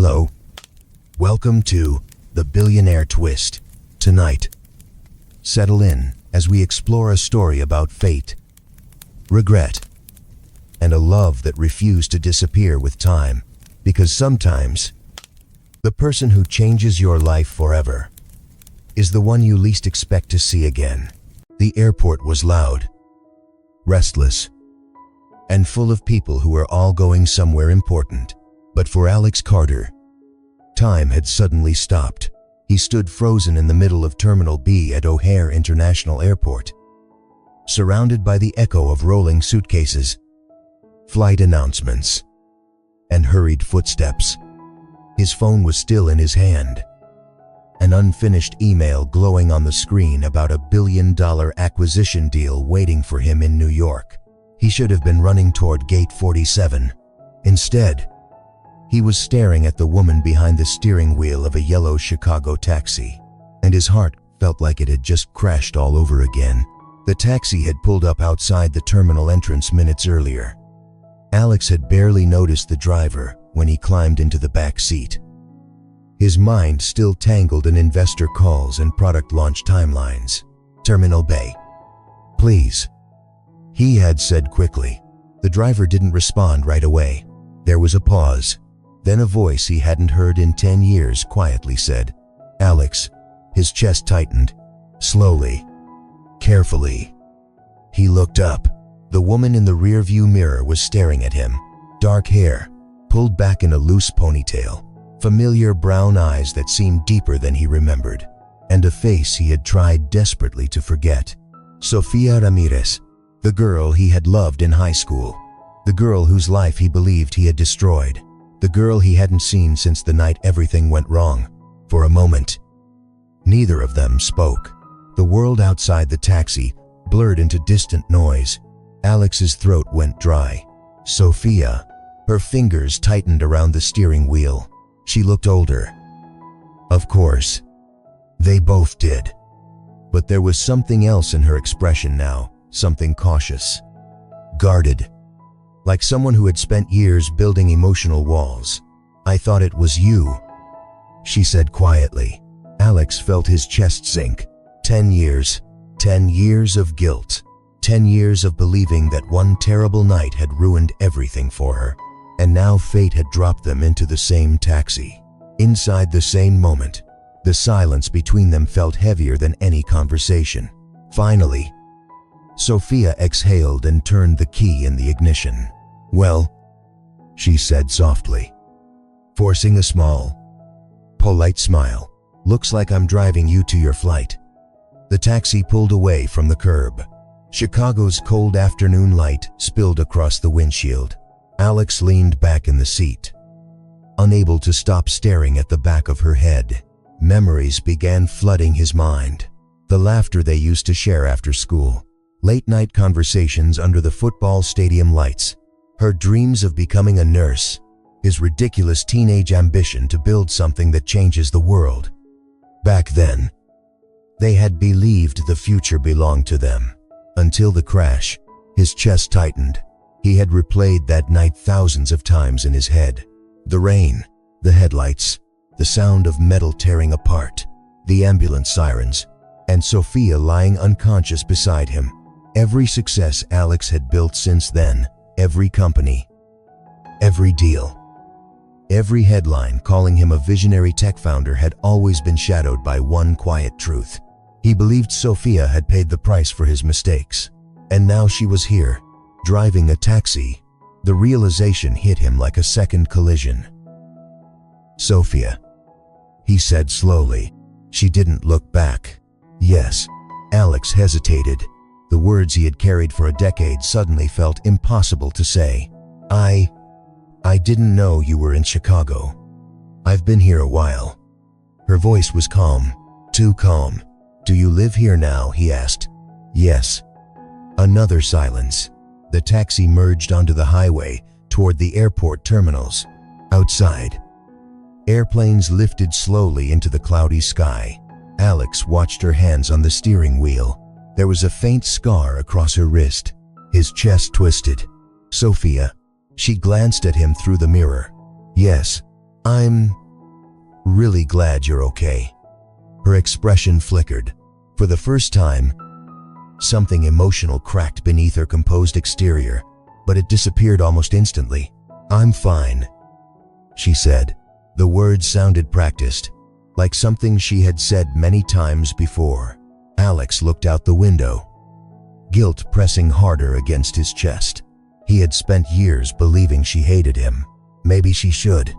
Hello. Welcome to The Billionaire Twist. Tonight, settle in as we explore a story about fate, regret, and a love that refused to disappear with time. Because sometimes, the person who changes your life forever is the one you least expect to see again. The airport was loud, restless, and full of people who were all going somewhere important. But for Alex Carter, time had suddenly stopped. He stood frozen in the middle of Terminal B at O'Hare International Airport, surrounded by the echo of rolling suitcases, flight announcements, and hurried footsteps. His phone was still in his hand, an unfinished email glowing on the screen about a billion-dollar acquisition deal waiting for him in New York. He should have been running toward Gate 47. Instead, he was staring at the woman behind the steering wheel of a yellow Chicago taxi, and his heart felt like it had just crashed all over again. The taxi had pulled up outside the terminal entrance minutes earlier. Alex had barely noticed the driver when he climbed into the back seat, his mind still tangled in investor calls and product launch timelines. "Terminal Bay, please," he had said quickly. The driver didn't respond right away. There was a pause. Then a voice he hadn't heard in 10 years quietly said, "Alex." His chest tightened. Slowly, carefully, he looked up. The woman in the rearview mirror was staring at him. Dark hair, pulled back in a loose ponytail. Familiar brown eyes that seemed deeper than he remembered. And a face he had tried desperately to forget. Sofia Ramirez, the girl he had loved in high school. The girl whose life he believed he had destroyed. The girl he hadn't seen since the night everything went wrong. For a moment, neither of them spoke. The world outside the taxi blurred into distant noise. Alex's throat went dry. Sofia, her fingers tightened around the steering wheel. She looked older. Of course, they both did. But there was something else in her expression now, something cautious, guarded. Like someone who had spent years building emotional walls. "I thought it was you," she said quietly. Alex felt his chest sink. 10 years. 10 years of guilt. 10 years of believing that one terrible night had ruined everything for her. And now fate had dropped them into the same taxi. Inside the same moment, the silence between them felt heavier than any conversation. Finally, Sofia exhaled and turned the key in the ignition. "Well," she said softly, forcing a small, polite smile. "Looks like I'm driving you to your flight." The taxi pulled away from the curb. Chicago's cold afternoon light spilled across the windshield. Alex leaned back in the seat, unable to stop staring at the back of her head. Memories began flooding his mind. The laughter they used to share after school. Late-night conversations under the football stadium lights. Her dreams of becoming a nurse. His ridiculous teenage ambition to build something that changes the world. Back then, they had believed the future belonged to them. Until the crash, his chest tightened. He had replayed that night thousands of times in his head. The rain, the headlights, the sound of metal tearing apart, the ambulance sirens, and Sofia lying unconscious beside him. Every success Alex had built since then, every company, every deal, every headline calling him a visionary tech founder had always been shadowed by one quiet truth. He believed Sofia had paid the price for his mistakes. And now she was here, driving a taxi. The realization hit him like a second collision. "Sofia," he said slowly. She didn't look back. "Yes." Alex hesitated. The words he had carried for a decade suddenly felt impossible to say. I didn't know you were in Chicago. I've been here a while." Her voice was calm, too calm. "Do you live here now?" he asked. "Yes." Another silence. The taxi merged onto the highway toward the airport terminals. Outside, airplanes lifted slowly into the cloudy sky. Alex watched her hands on the steering wheel. There was a faint scar across her wrist. His chest twisted. "Sofia." She glanced at him through the mirror. "Yes." I'm really glad you're okay. Her expression flickered. For the first time, something emotional cracked beneath her composed exterior, but it disappeared almost instantly. I'm fine, she said. The words sounded practiced, like something she had said many times before. Alex looked out the window, guilt pressing harder against his chest. He had spent years believing she hated him. Maybe she should.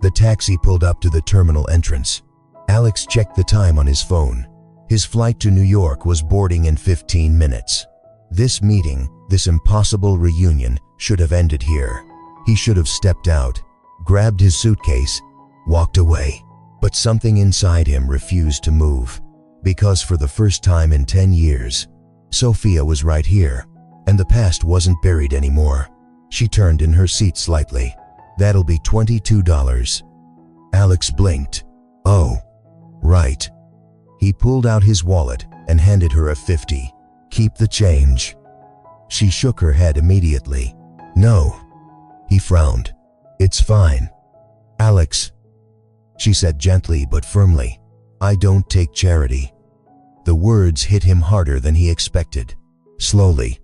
The taxi pulled up to the terminal entrance. Alex checked the time on his phone. His flight to New York was boarding in 15 minutes. This meeting, this impossible reunion, should have ended here. He should have stepped out, grabbed his suitcase, walked away. But something inside him refused to move, because for the first time in 10 years, Sofia was right here, and the past wasn't buried anymore. She turned in her seat slightly. That'll be $22. Alex blinked. Oh, right. He pulled out his wallet and handed her a 50. Keep the change. She shook her head immediately. No. He frowned. It's fine. Alex, she said gently but firmly, I don't take charity. The words hit him harder than he expected. Slowly,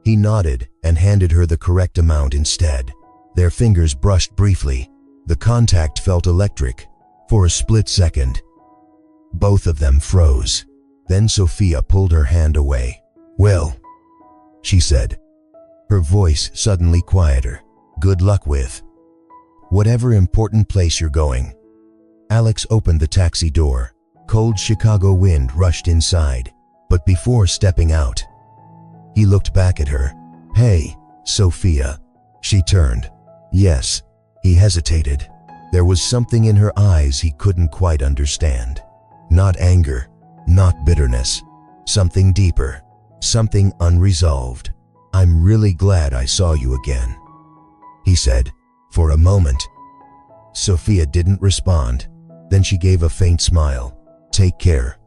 he nodded and handed her the correct amount instead. Their fingers brushed briefly. The contact felt electric. For a split second, both of them froze. Then Sofia pulled her hand away. Well, she said, her voice suddenly quieter. Good luck with whatever important place you're going. Alex opened the taxi door. Cold Chicago wind rushed inside, but before stepping out, he looked back at her. Hey, Sofia. She turned. Yes. He hesitated. There was something in her eyes he couldn't quite understand. Not anger, not bitterness. Something deeper, something unresolved. I'm really glad I saw you again, he said. For a moment, Sofia didn't respond. Then she gave a faint smile. Take care,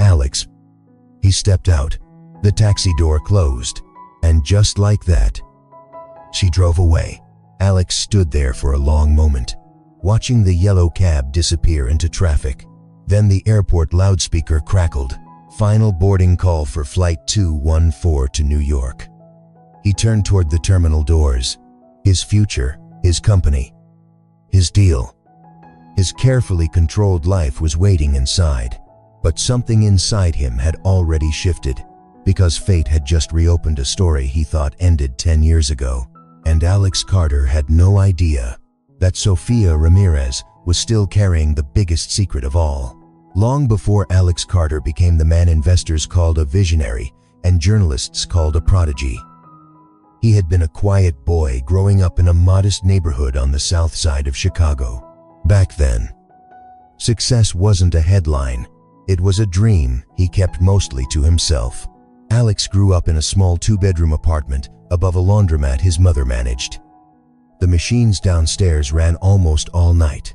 Alex. He stepped out. The taxi door closed, and just like that, she drove away. Alex stood there for a long moment, watching the yellow cab disappear into traffic. Then the airport loudspeaker crackled. Final boarding call for Flight 214 to New York. He turned toward the terminal doors. His future, his company, his deal. His carefully controlled life was waiting inside. But something inside him had already shifted, because fate had just reopened a story he thought ended 10 years ago. And Alex Carter had no idea that Sofia Ramirez was still carrying the biggest secret of all. Long before Alex Carter became the man investors called a visionary and journalists called a prodigy, he had been a quiet boy growing up in a modest neighborhood on the south side of Chicago. Back then, success wasn't a headline. It was a dream he kept mostly to himself. Alex grew up in a small 2-bedroom apartment above a laundromat his mother managed. The machines downstairs ran almost all night,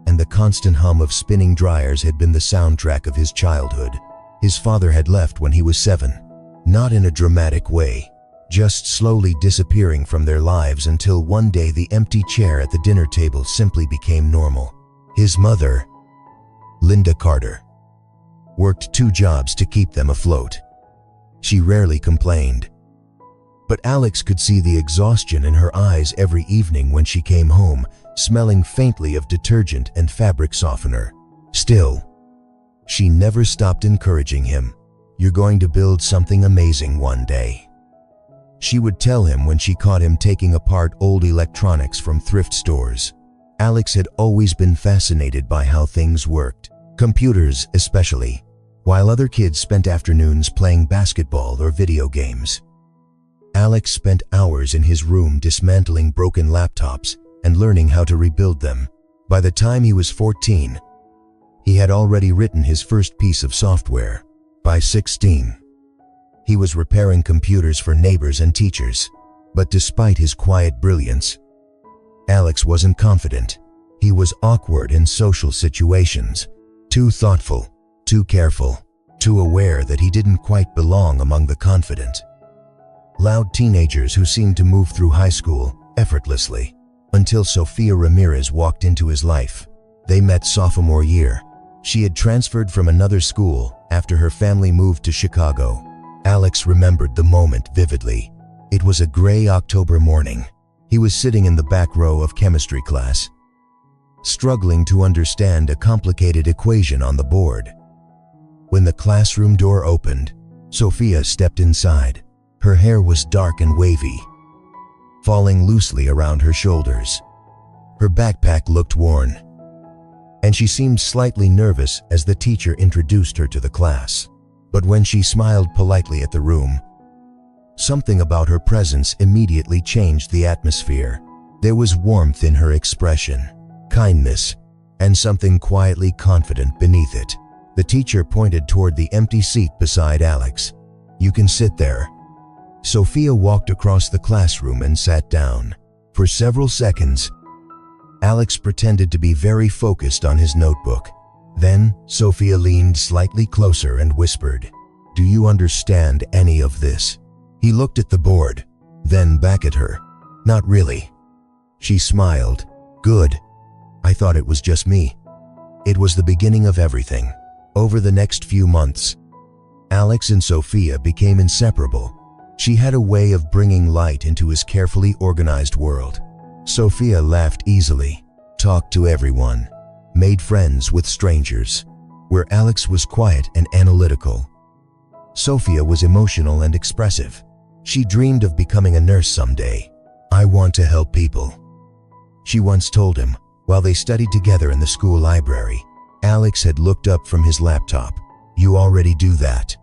and the constant hum of spinning dryers had been the soundtrack of his childhood. His father had left when he was 7, not in a dramatic way, just slowly disappearing from their lives until one day the empty chair at the dinner table simply became normal. His mother, Linda Carter, worked 2 jobs to keep them afloat. She rarely complained, but Alex could see the exhaustion in her eyes every evening when she came home, smelling faintly of detergent and fabric softener. Still, she never stopped encouraging him. You're going to build something amazing one day, she would tell him when she caught him taking apart old electronics from thrift stores. Alex had always been fascinated by how things worked, computers especially, while other kids spent afternoons playing basketball or video games. Alex spent hours in his room dismantling broken laptops and learning how to rebuild them. By the time he was 14, he had already written his first piece of software. By 16, he was repairing computers for neighbors and teachers. But despite his quiet brilliance, Alex wasn't confident. He was awkward in social situations, too thoughtful, too careful, too aware that he didn't quite belong among the confident, loud teenagers who seemed to move through high school effortlessly. until Sofia Ramirez walked into his life. They met sophomore year. She had transferred from another school after her family moved to Chicago. Alex remembered the moment vividly. It was a gray October morning. He was sitting in the back row of chemistry class, struggling to understand a complicated equation on the board. When the classroom door opened, Sofia stepped inside. Her hair was dark and wavy, falling loosely around her shoulders. Her backpack looked worn, and she seemed slightly nervous as the teacher introduced her to the class. But when she smiled politely at the room, something about her presence immediately changed the atmosphere. There was warmth in her expression, kindness, and something quietly confident beneath it. The teacher pointed toward the empty seat beside Alex. "You can sit there." Sofia walked across the classroom and sat down. For several seconds, Alex pretended to be very focused on his notebook. Then, Sofia leaned slightly closer and whispered, "Do you understand any of this?" He looked at the board, then back at her. "Not really." She smiled. "Good. I thought it was just me." It was the beginning of everything. Over the next few months, Alex and Sofia became inseparable. She had a way of bringing light into his carefully organized world. Sofia laughed easily, talked to everyone, made friends with strangers. Where Alex was quiet and analytical, Sofia was emotional and expressive. She dreamed of becoming a nurse someday. "I want to help people," she once told him while they studied together in the school library. Alex had looked up from his laptop. "You already do that."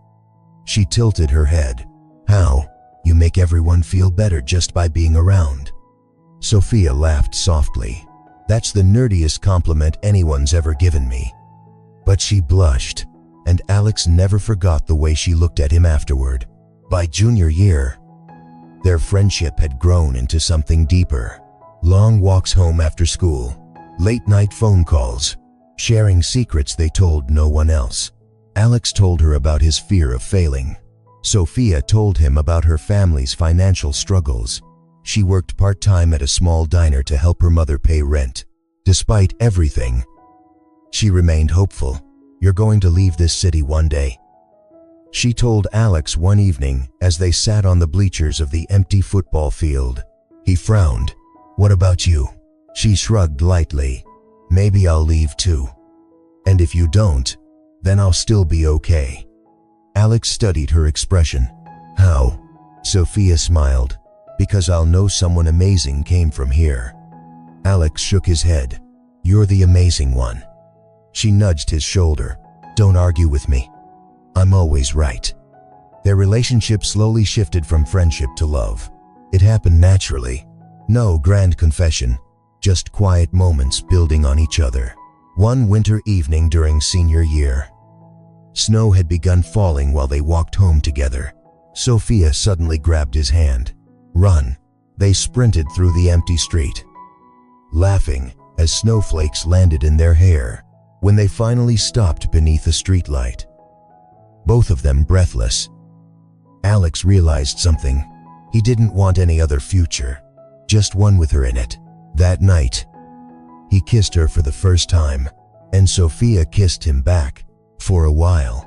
She tilted her head. "How? You make everyone feel better just by being around." Sofia laughed softly. "That's the nerdiest compliment anyone's ever given me." But she blushed, and Alex never forgot the way she looked at him afterward. By junior year, their friendship had grown into something deeper. Long walks home after school, late-night phone calls, sharing secrets they told no one else. Alex told her about his fear of failing. Sofia told him about her family's financial struggles. She worked part-time at a small diner to help her mother pay rent. Despite everything, she remained hopeful. "You're going to leave this city one day," she told Alex one evening as they sat on the bleachers of the empty football field. He frowned. "What about you?" She shrugged lightly. "Maybe I'll leave too. And if you don't, then I'll still be okay." Alex studied her expression. "How?" Sofia smiled. "Because I'll know someone amazing came from here." Alex shook his head. "You're the amazing one." She nudged his shoulder. "Don't argue with me. I'm always right." Their relationship slowly shifted from friendship to love. It happened naturally. No grand confession, just quiet moments building on each other. One winter evening during senior year, snow had begun falling while they walked home together. Sofia suddenly grabbed his hand. "Run." They sprinted through the empty street, laughing as snowflakes landed in their hair. When they finally stopped beneath a streetlight, both of them breathless, Alex realized something. He didn't want any other future, just one with her in it. That night, he kissed her for the first time, and Sofia kissed him back. For a while,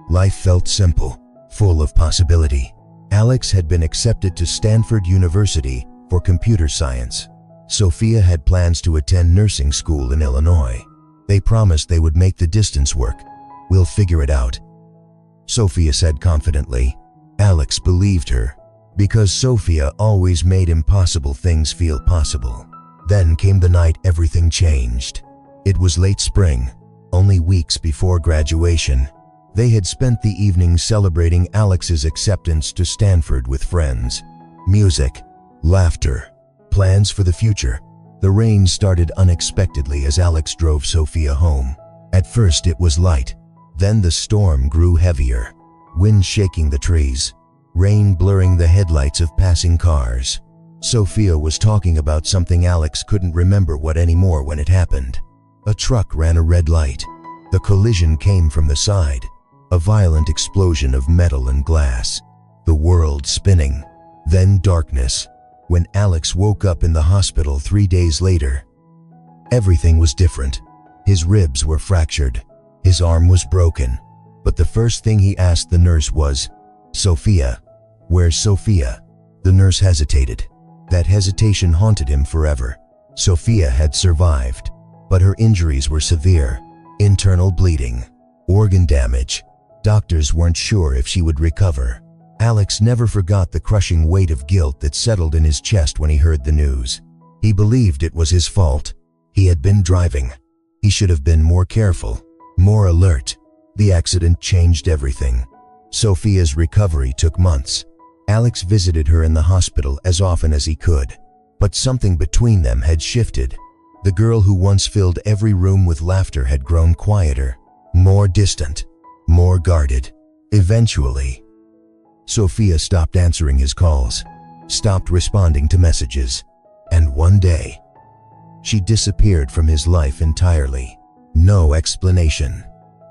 life felt simple, full of possibility. Alex had been accepted to Stanford University for computer science. Sofia had plans to attend nursing school in Illinois. They promised they would make the distance work. "We'll figure it out," Sofia said confidently. Alex believed her, because Sofia always made impossible things feel possible. Then came the night everything changed. It was late spring, only weeks before graduation. They had spent the evening celebrating Alex's acceptance to Stanford with friends. Music, laughter, plans for the future. The rain started unexpectedly as Alex drove Sofia home. At first it was light, then the storm grew heavier. Wind shaking the trees, rain blurring the headlights of passing cars. Sofia was talking about something Alex couldn't remember what anymore when it happened. A truck ran a red light. The collision came from the side. A violent explosion of metal and glass. The world spinning. Then darkness. When Alex woke up in the hospital 3 days later, everything was different. His ribs were fractured. His arm was broken. But the first thing he asked the nurse was, "Sofia, where's Sofia?" The nurse hesitated. That hesitation haunted him forever. Sofia had survived, but her injuries were severe. Internal bleeding, organ damage. Doctors weren't sure if she would recover. Alex never forgot the crushing weight of guilt that settled in his chest when he heard the news. He believed it was his fault. He had been driving. He should have been more careful, more alert. The accident changed everything. Sofia's recovery took months. Alex visited her in the hospital as often as he could. But something between them had shifted. The girl who once filled every room with laughter had grown quieter, more distant, more guarded. Eventually, Sofia stopped answering his calls, stopped responding to messages, and one day, she disappeared from his life entirely. No explanation,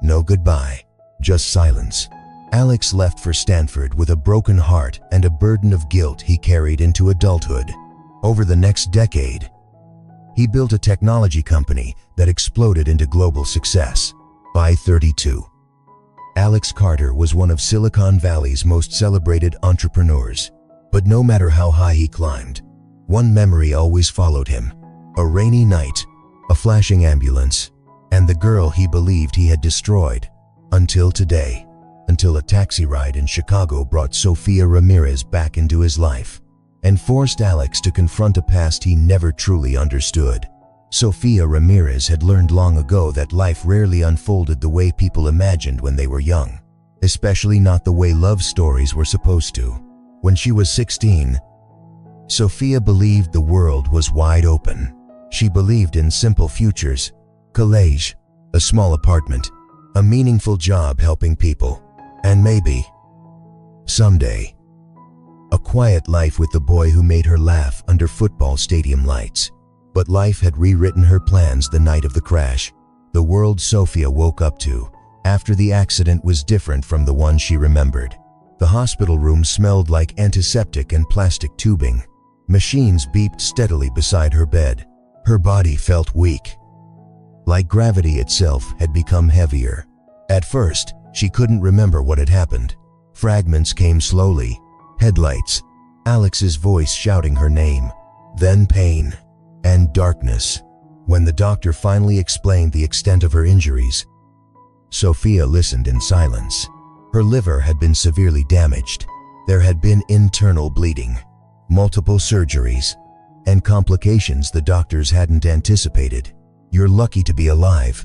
no goodbye, just silence. Alex left for Stanford with a broken heart and a burden of guilt he carried into adulthood. Over the next decade, he built a technology company that exploded into global success. By 32, Alex Carter was one of Silicon Valley's most celebrated entrepreneurs. But no matter how high he climbed, one memory always followed him: a rainy night, a flashing ambulance, and the girl he believed he had destroyed. Until today, until a taxi ride in Chicago brought Sofia Ramirez back into his life and forced Alex to confront a past he never truly understood. Sofia Ramirez had learned long ago that life rarely unfolded the way people imagined when they were young, especially not the way love stories were supposed to. When she was 16, Sofia believed the world was wide open. She believed in simple futures: college, a small apartment, a meaningful job helping people, and maybe, someday, a quiet life with the boy who made her laugh under football stadium lights. But life had rewritten her plans the night of the crash. The world Sofia woke up to after the accident was different from the one she remembered. The hospital room smelled like antiseptic and plastic tubing. Machines beeped steadily beside her bed. Her body felt weak, like gravity itself had become heavier. At first, she couldn't remember what had happened. Fragments came slowly: headlights, Alex's voice shouting her name, then pain, and darkness. When the doctor finally explained the extent of her injuries, Sofia listened in silence. Her liver had been severely damaged. There had been internal bleeding, multiple surgeries, and complications the doctors hadn't anticipated. "You're lucky to be alive,"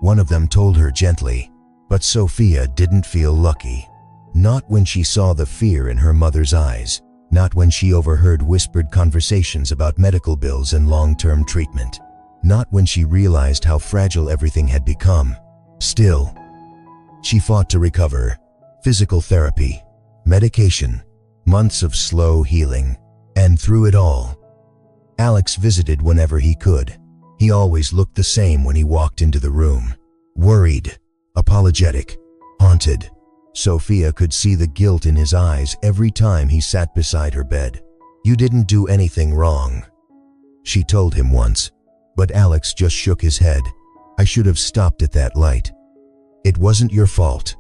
one of them told her gently. But Sofia didn't feel lucky. Not when she saw the fear in her mother's eyes. Not when she overheard whispered conversations about medical bills and long-term treatment. Not when she realized how fragile everything had become. Still, she fought to recover. Physical therapy, medication, months of slow healing. And through it all, Alex visited whenever he could. He always looked the same when he walked into the room. Worried, apologetic, haunted. Sofia could see the guilt in his eyes every time he sat beside her bed. "You didn't do anything wrong," she told him once. But Alex just shook his head. "I should have stopped at that light. It wasn't your fault.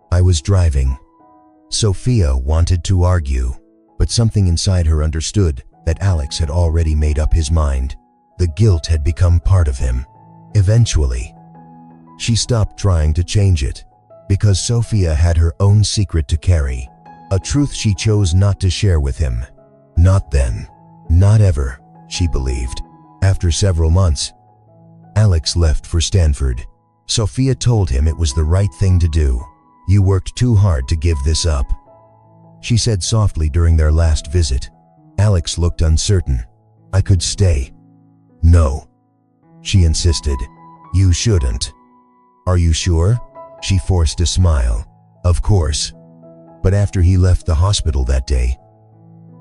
I was driving." Sofia wanted to argue, but something inside her understood that Alex had already made up his mind. The guilt had become part of him. Eventually, she stopped trying to change it, because Sofia had her own secret to carry, a truth she chose not to share with him. Not then, not ever, she believed. After several months, Alex left for Stanford. Sofia told him it was the right thing to do. "You worked too hard to give this up," she said softly during their last visit. Alex looked uncertain. "I could stay." "No," she insisted. "You shouldn't." "Are you sure?" She forced a smile. "Of course." But after he left the hospital that day,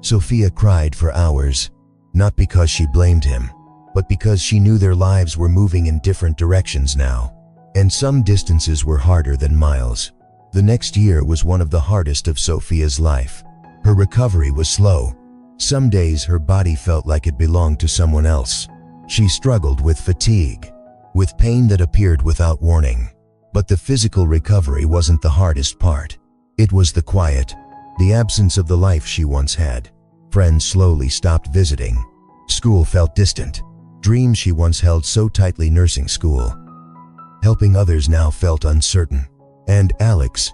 Sofia cried for hours, not because she blamed him, but because she knew their lives were moving in different directions now, and some distances were harder than miles. The next year was one of the hardest of Sofia's life. Her recovery was slow, Some days her body felt like it belonged to someone else. She struggled with fatigue, with pain that appeared without warning. But the physical recovery wasn't the hardest part. It was the quiet, the absence of the life she once had. Friends slowly stopped visiting. School felt distant. Dreams she once held so tightly, nursing school, helping others, now felt uncertain. And Alex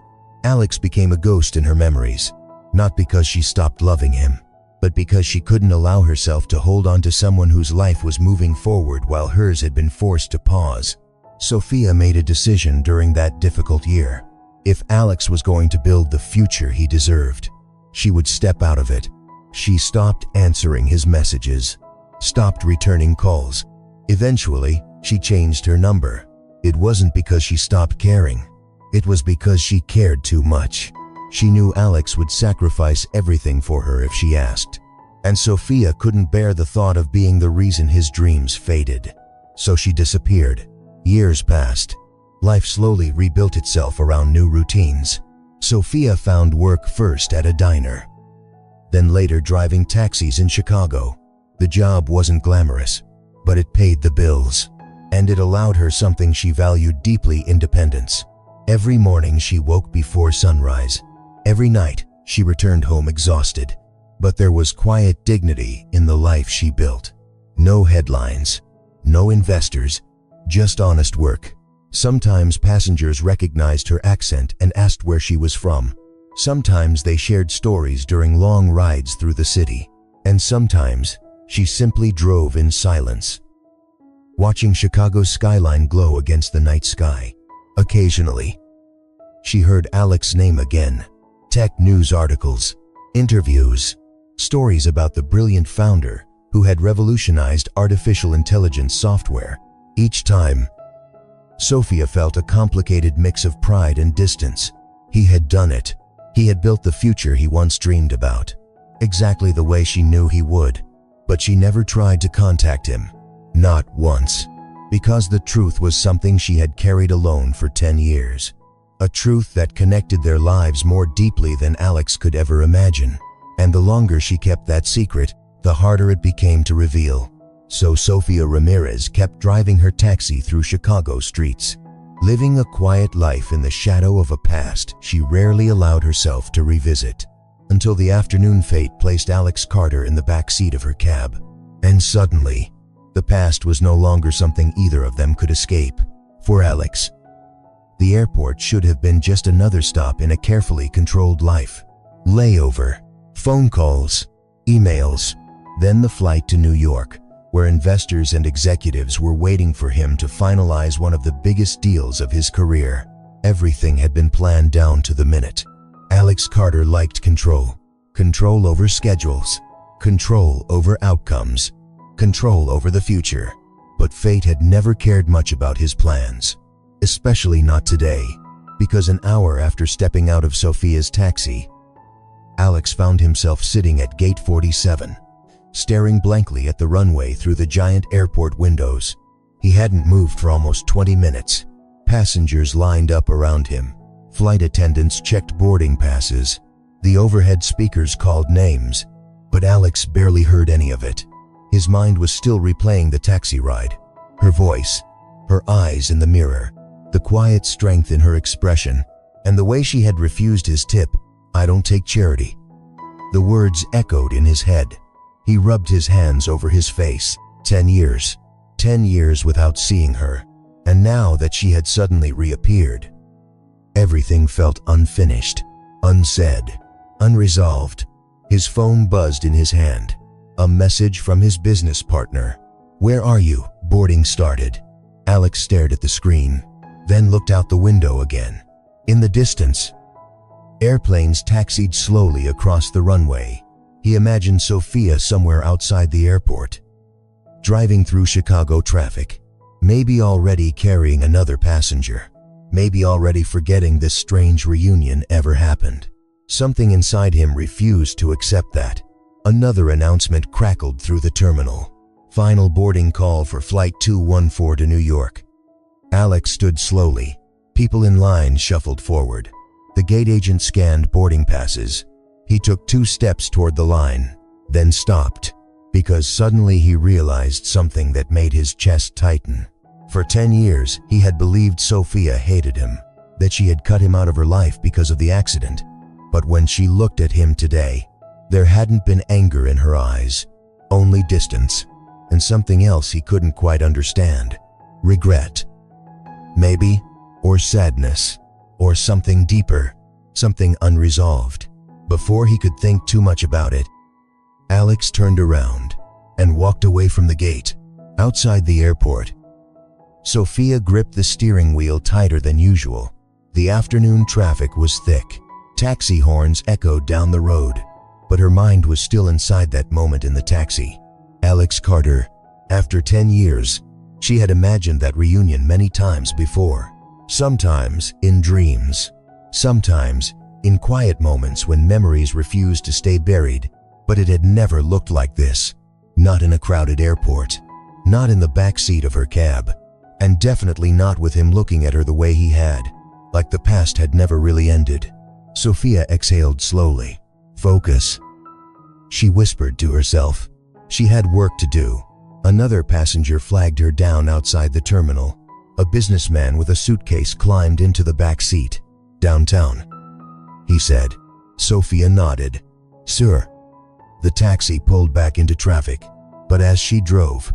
became a ghost in her memories, not because she stopped loving him, but because she couldn't allow herself to hold on to someone whose life was moving forward while hers had been forced to pause. Sofia made a decision during that difficult year. If Alex was going to build the future he deserved, she would step out of it. She stopped answering his messages, stopped returning calls. Eventually, she changed her number. It wasn't because she stopped caring. It was because she cared too much. She knew Alex would sacrifice everything for her if she asked. And Sofia couldn't bear the thought of being the reason his dreams faded. So she disappeared. Years passed. Life slowly rebuilt itself around new routines. Sofia found work first at a diner, then later driving taxis in Chicago. The job wasn't glamorous, but it paid the bills. And it allowed her something she valued deeply: independence. Every morning she woke before sunrise. Every night she returned home exhausted. But there was quiet dignity in the life she built. No headlines, no investors, just honest work. Sometimes passengers recognized her accent and asked where she was from. Sometimes they shared stories during long rides through the city. And sometimes she simply drove in silence, watching Chicago's skyline glow against the night sky. Occasionally, she heard Alex's name again. Tech news articles, interviews, stories about the brilliant founder who had revolutionized artificial intelligence software. Each time, Sofia felt a complicated mix of pride and distance. He had done it. He had built the future he once dreamed about, exactly the way she knew he would. But she never tried to contact him. Not once. Because the truth was something she had carried alone for 10 years. A truth that connected their lives more deeply than Alex could ever imagine. And the longer she kept that secret, the harder it became to reveal. So Sofia Ramirez kept driving her taxi through Chicago streets, living a quiet life in the shadow of a past she rarely allowed herself to revisit. Until the afternoon fate placed Alex Carter in the back seat of her cab. And suddenly, the past was no longer something either of them could escape. For Alex, the airport should have been just another stop in a carefully controlled life. Layover, phone calls, emails, then the flight to New York, where investors and executives were waiting for him to finalize one of the biggest deals of his career. Everything had been planned down to the minute. Alex Carter liked control. Control over schedules, control over outcomes, control over the future. But fate had never cared much about his plans. Especially not today, because an hour after stepping out of Sofia's taxi, Alex found himself sitting at gate 47, staring blankly at the runway through the giant airport windows. He hadn't moved for almost 20 minutes. Passengers lined up around him. Flight attendants checked boarding passes. The overhead speakers called names, but Alex barely heard any of it. His mind was still replaying the taxi ride. Her voice, her eyes in the mirror, the quiet strength in her expression, and the way she had refused his tip. "I don't take charity." The words echoed in his head. He rubbed his hands over his face. 10 years. 10 years without seeing her. And now that she had suddenly reappeared, everything felt unfinished, unsaid, unresolved. His phone buzzed in his hand. A message from his business partner. "Where are you?" Boarding started. Alex stared at the screen, then looked out the window again. In the distance, airplanes taxied slowly across the runway. He imagined Sofia somewhere outside the airport, driving through Chicago traffic, maybe already carrying another passenger, maybe already forgetting this strange reunion ever happened. Something inside him refused to accept that. Another announcement crackled through the terminal. Final boarding call for Flight 214 to New York. Alex stood slowly. People in line shuffled forward. The gate agent scanned boarding passes. He took 2 steps toward the line, then stopped, because suddenly he realized something that made his chest tighten. For 10 years, he had believed Sofia hated him, that she had cut him out of her life because of the accident. But when she looked at him today, there hadn't been anger in her eyes, only distance, and something else he couldn't quite understand. Regret, maybe, or sadness, or something deeper, something unresolved. Before he could think too much about it, Alex turned around and walked away from the gate. Outside the airport, Sofia gripped the steering wheel tighter than usual. The afternoon traffic was thick. Taxi horns echoed down the road, but her mind was still inside that moment in the taxi. Alex Carter. After 10 years, she had imagined that reunion many times before. Sometimes in dreams, sometimes in quiet moments when memories refused to stay buried, but it had never looked like this. Not in a crowded airport, not in the back seat of her cab, and definitely not with him looking at her the way he had, like the past had never really ended. Sofia exhaled slowly. Focus, she whispered to herself. She had work to do. Another passenger flagged her down outside the terminal. A businessman with a suitcase climbed into the back seat. Downtown, he said. Sofia nodded. Sir. The taxi pulled back into traffic, but as she drove,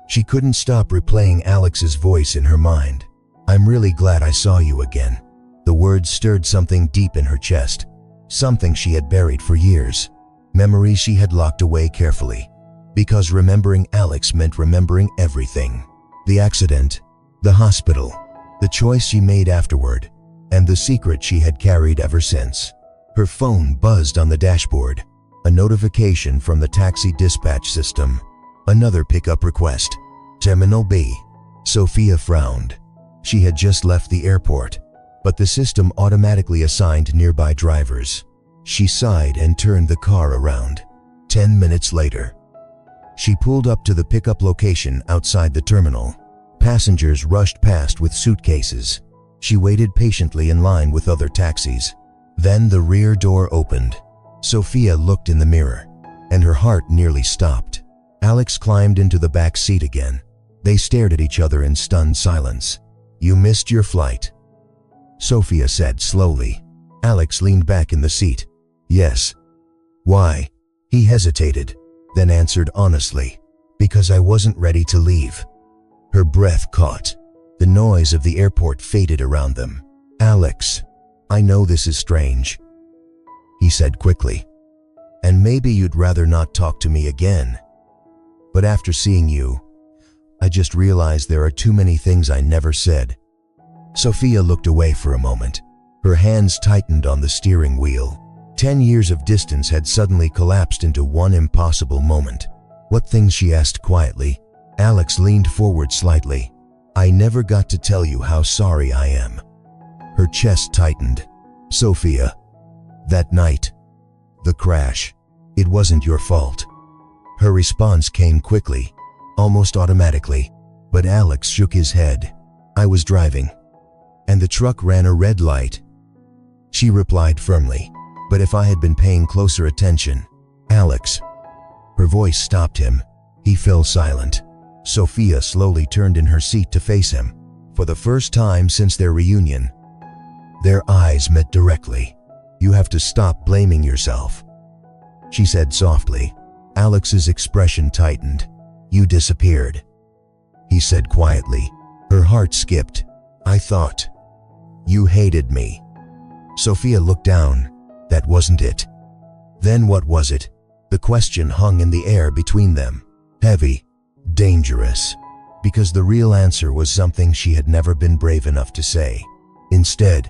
she couldn't stop replaying Alex's voice in her mind. I'm really glad I saw you again. The words stirred something deep in her chest, something she had buried for years, memories she had locked away carefully, because remembering Alex meant remembering everything. The accident, the hospital, the choice she made afterward, and the secret she had carried ever since. Her phone buzzed on the dashboard, a notification from the taxi dispatch system. Another pickup request. Terminal B. Sofia frowned. She had just left the airport, but the system automatically assigned nearby drivers. She sighed and turned the car around. 10 minutes later, she pulled up to the pickup location outside the terminal. Passengers rushed past with suitcases. She waited patiently in line with other taxis. Then the rear door opened. Sofia looked in the mirror, and her heart nearly stopped. Alex climbed into the back seat again. They stared at each other in stunned silence. You missed your flight, Sofia said slowly. Alex leaned back in the seat. Yes. Why? He hesitated, then answered honestly. Because I wasn't ready to leave. Her breath caught. The noise of the airport faded around them. Alex, I know this is strange, he said quickly. And maybe you'd rather not talk to me again. But after seeing you, I just realized there are too many things I never said. Sofia looked away for a moment. Her hands tightened on the steering wheel. 10 years of distance had suddenly collapsed into one impossible moment. What things, she asked quietly. Alex leaned forward slightly. I never got to tell you how sorry I am. Her chest tightened. Sofia, that night, the crash, it wasn't your fault. Her response came quickly, almost automatically, but Alex shook his head. I was driving, and the truck ran a red light. She replied firmly, but if I had been paying closer attention. Alex. Her voice stopped him. He fell silent. Sofia slowly turned in her seat to face him. For the first time since their reunion, their eyes met directly. You have to stop blaming yourself, she said softly. Alex's expression tightened. You disappeared, he said quietly. Her heart skipped. I thought you hated me. Sofia looked down. That wasn't it. Then what was it? The question hung in the air between them. Heavy, dangerous, because the real answer was something she had never been brave enough to say. Instead,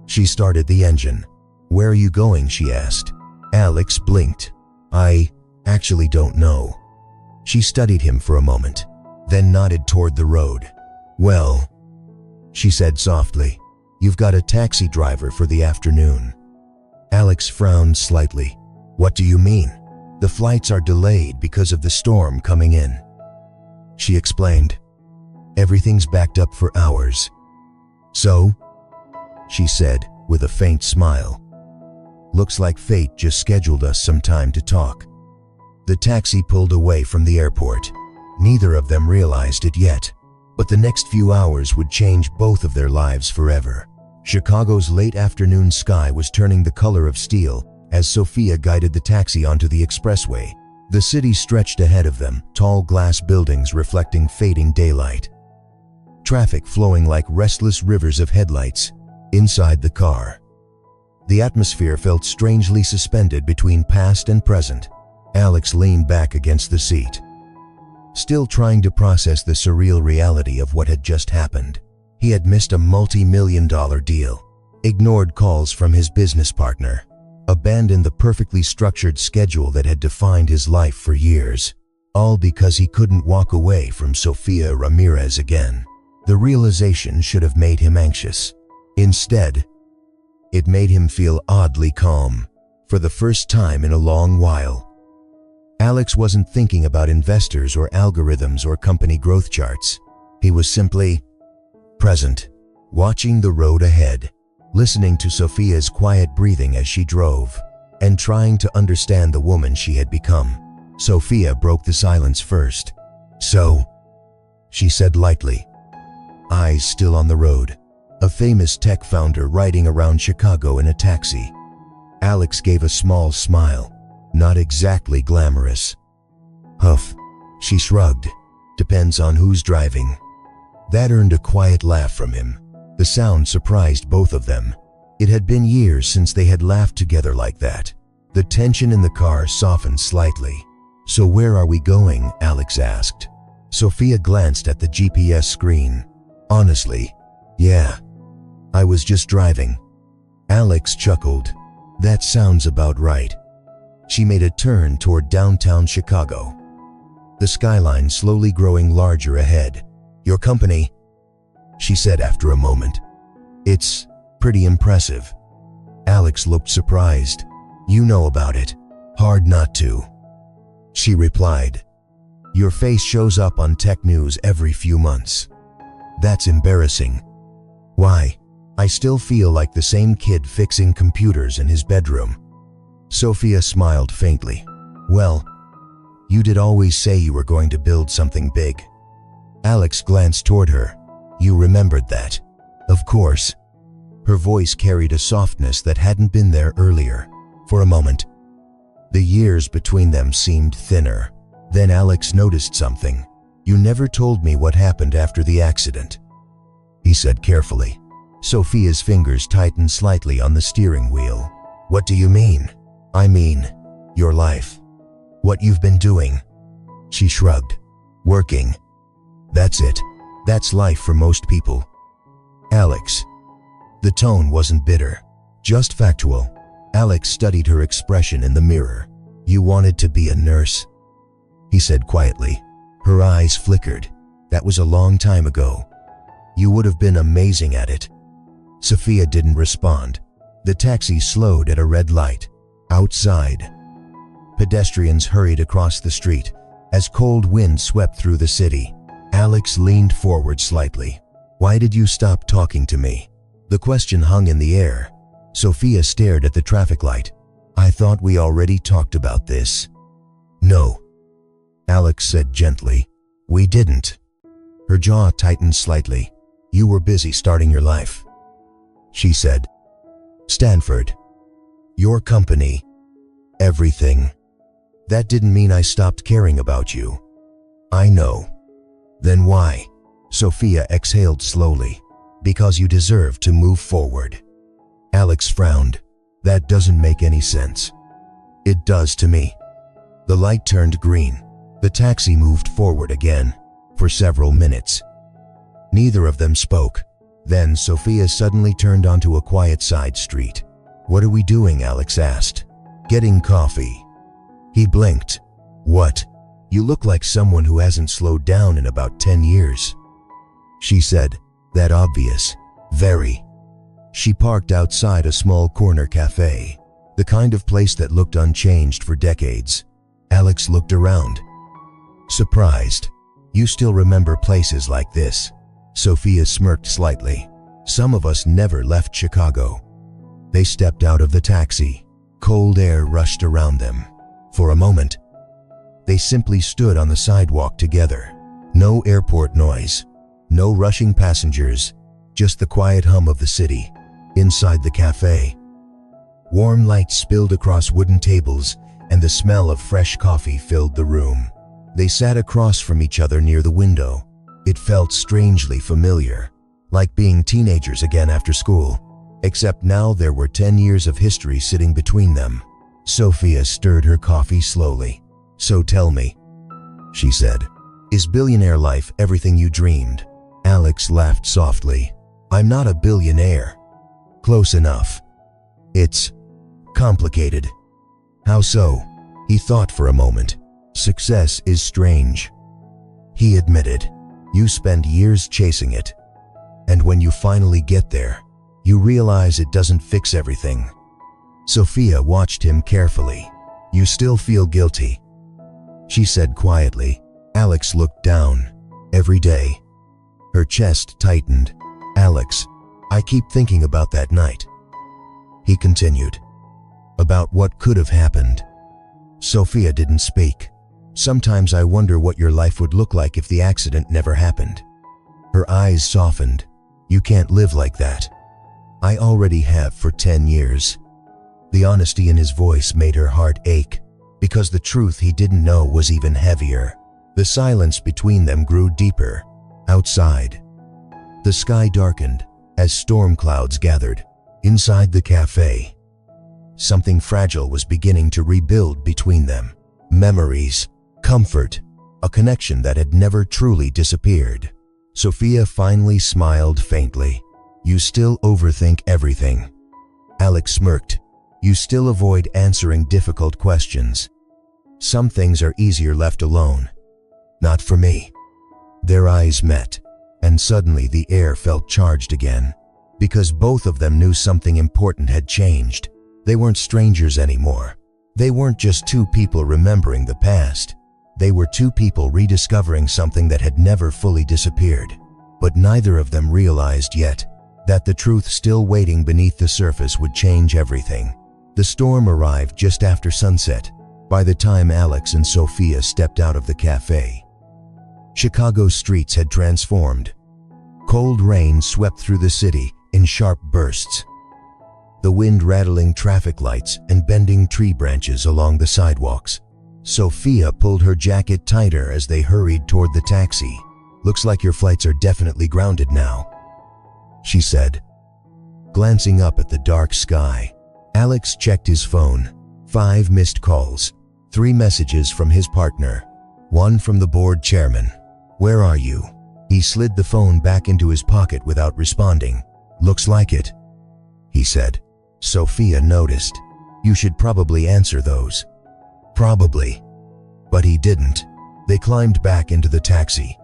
she started the engine. Where are you going? She asked. Alex blinked. I actually don't know. She studied him for a moment, then nodded toward the road. Well, she said softly, you've got a taxi driver for the afternoon. Alex frowned slightly. What do you mean? The flights are delayed because of the storm coming in, she explained. Everything's backed up for hours. So? She said with a faint smile. Looks like fate just scheduled us some time to talk. The taxi pulled away from the airport. Neither of them realized it yet, but the next few hours would change both of their lives forever. Chicago's late afternoon sky was turning the color of steel as Sofia guided the taxi onto the expressway. The city stretched ahead of them, tall glass buildings reflecting fading daylight. Traffic flowing like restless rivers of headlights. Inside the car, the atmosphere felt strangely suspended between past and present. Alex leaned back against the seat, still trying to process the surreal reality of what had just happened. He had missed a multi-million-dollar deal, ignored calls from his business partner, abandoned the perfectly structured schedule that had defined his life for years, all because he couldn't walk away from Sofia Ramirez again. The realization should have made him anxious. Instead, it made him feel oddly calm, for the first time in a long while. Alex wasn't thinking about investors or algorithms or company growth charts. He was simply present, watching the road ahead, listening to Sofia's quiet breathing as she drove, and trying to understand the woman she had become. Sofia broke the silence first. "So," she said lightly, eyes still on the road. A famous tech founder riding around Chicago in a taxi. Alex gave a small smile, not exactly glamorous. "Huff," she shrugged. "Depends on who's driving." That earned a quiet laugh from him. The sound surprised both of them. It had been years since they had laughed together like that. The tension in the car softened slightly. "So where are we going?" Alex asked. Sofia glanced at the GPS screen. "Honestly, yeah. I was just driving." Alex chuckled. "That sounds about right." She made a turn toward downtown Chicago, the skyline slowly growing larger ahead. "Your company," she said after a moment. "It's pretty impressive." Alex looked surprised. "You know about it. Hard not to," she replied. "Your face shows up on tech news every few months." "That's embarrassing." "Why? I still feel like the same kid fixing computers in his bedroom." Sofia smiled faintly. "Well, you did always say you were going to build something big." Alex glanced toward her. "You remembered that?" "Of course." Her voice carried a softness that hadn't been there earlier. For a moment, the years between them seemed thinner. Then Alex noticed something. "You never told me what happened after the accident," he said carefully. Sofia's fingers tightened slightly on the steering wheel. "What do you mean?" "I mean, your life. What you've been doing." She shrugged. "Working. That's it. That's life for most people." "Alex." The tone wasn't bitter, just factual. Alex studied her expression in the mirror. "You wanted to be a nurse," he said quietly. Her eyes flickered. "That was a long time ago. You would have been amazing at it." Sofia didn't respond. The taxi slowed at a red light. Outside, pedestrians hurried across the street as cold wind swept through the city. Alex leaned forward slightly. "Why did you stop talking to me?" The question hung in the air. Sofia stared at the traffic light. "I thought we already talked about this." "No," Alex said gently. "We didn't." Her jaw tightened slightly. "You were busy starting your life," she said. "Stanford. Your company. Everything. That didn't mean I stopped caring about you." "I know." "Then why?" Sofia exhaled slowly. "Because you deserve to move forward." Alex frowned. "That doesn't make any sense." "It does to me." The light turned green. The taxi moved forward again. For several minutes, neither of them spoke. Then Sofia suddenly turned onto a quiet side street. "What are we doing?" Alex asked. "Getting coffee." He blinked. "What? You look like someone who hasn't slowed down in about 10 years. She said. "That obvious?" "Very." She parked outside a small corner cafe, the kind of place that looked unchanged for decades. Alex looked around, surprised. "You still remember places like this?" Sofia smirked slightly. "Some of us never left Chicago." They stepped out of the taxi. Cold air rushed around them. For a moment, They simply stood on the sidewalk together. No airport noise, no rushing passengers, just the quiet hum of the city. Inside the cafe, warm light spilled across wooden tables and the smell of fresh coffee filled the room. They sat across from each other near the window. It felt strangely familiar, like being teenagers again after school, except now there were 10 years of history sitting between them. Sofia stirred her coffee slowly. "So tell me," she said, "is billionaire life everything you dreamed?" Alex laughed softly. "I'm not a billionaire." "Close enough. It's complicated." "How so?" He thought for a moment. "Success is strange," he admitted. "You spend years chasing it, and when you finally get there, you realize it doesn't fix everything." Sofia watched him carefully. "You still feel guilty?" she said quietly. Alex looked down. "Every day." Her chest tightened. "Alex, I keep thinking about that night," he continued. "About what could have happened." Sofia didn't speak. "Sometimes I wonder what your life would look like if the accident never happened." Her eyes softened. "You can't live like that." "I already have for 10 years. The honesty in his voice made her heart ache, because the truth he didn't know was even heavier. The silence between them grew deeper. Outside, the sky darkened as storm clouds gathered. Inside the cafe, something fragile was beginning to rebuild between them. Memories, comfort, a connection that had never truly disappeared. Sofia finally smiled faintly. "You still overthink everything." Alex smirked. "You still avoid answering difficult questions. Some things are easier left alone." "Not for me." Their eyes met, and suddenly the air felt charged again, because both of them knew something important had changed. They weren't strangers anymore. They weren't just two people remembering the past. They were two people rediscovering something that had never fully disappeared. But neither of them realized yet that the truth still waiting beneath the surface would change everything. The storm arrived just after sunset, by the time Alex and Sofia stepped out of the cafe. Chicago's streets had transformed. Cold rain swept through the city in sharp bursts, the wind rattling traffic lights and bending tree branches along the sidewalks. Sofia pulled her jacket tighter as they hurried toward the taxi. "Looks like your flights are definitely grounded now," she said, glancing up at the dark sky. Alex checked his phone. 5 missed calls, 3 messages from his partner, 1 from the board chairman. "Where are you?" He slid the phone back into his pocket without responding. "Looks like it," he said. Sofia noticed. "You should probably answer those." "Probably." But he didn't. They climbed back into the taxi,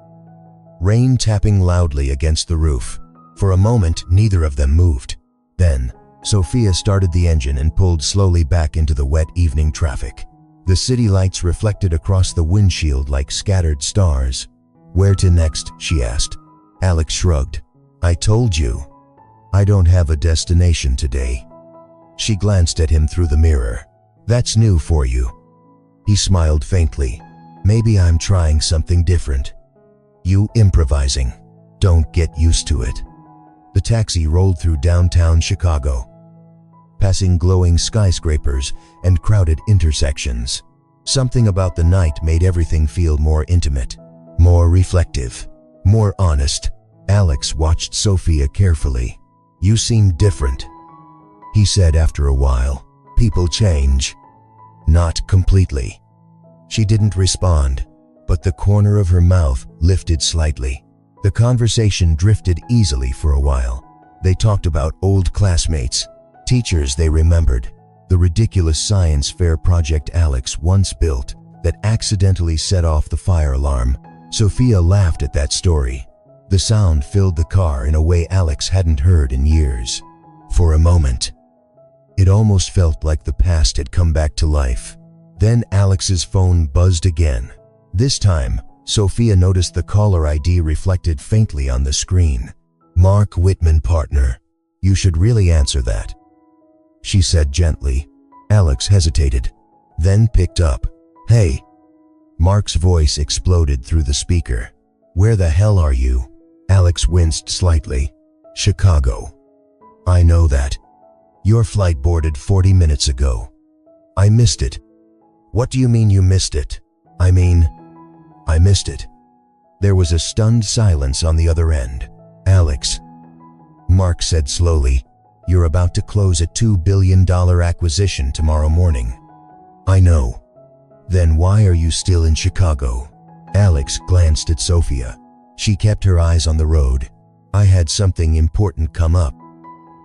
rain tapping loudly against the roof. For a moment, neither of them moved. Then, Sofia started the engine and pulled slowly back into the wet evening traffic. The city lights reflected across the windshield like scattered stars. "Where to next?" she asked. Alex shrugged. "I told you. I don't have a destination today." She glanced at him through the mirror. "That's new for you." He smiled faintly. "Maybe I'm trying something different." "You improvising. Don't get used to it." The taxi rolled through downtown Chicago, passing glowing skyscrapers and crowded intersections. Something about the night made everything feel more intimate, more reflective, more honest. Alex watched Sofia carefully. "You seem different," he said after a while. "People change." "Not completely." She didn't respond, but the corner of her mouth lifted slightly. The conversation drifted easily for a while. They talked about old classmates, teachers they remembered, the ridiculous science fair project Alex once built that accidentally set off the fire alarm. Sofia laughed at that story. The sound filled the car in a way Alex hadn't heard in years. For a moment, it almost felt like the past had come back to life. Then Alex's phone buzzed again. This time, Sofia noticed the caller ID reflected faintly on the screen. "Mark Whitman, partner. You should really answer that," she said gently. Alex hesitated, then picked up. "Hey." Mark's voice exploded through the speaker. Where the hell are you? Alex winced slightly. Chicago. I know that. Your flight boarded 40 minutes ago. I missed it. What do you mean you missed it? I missed it. There was a stunned silence on the other end. Alex. Mark said slowly, you're about to close a $2 billion acquisition tomorrow morning. I know. Then why are you still in Chicago? Alex glanced at Sofia. She kept her eyes on the road. I had something important come up.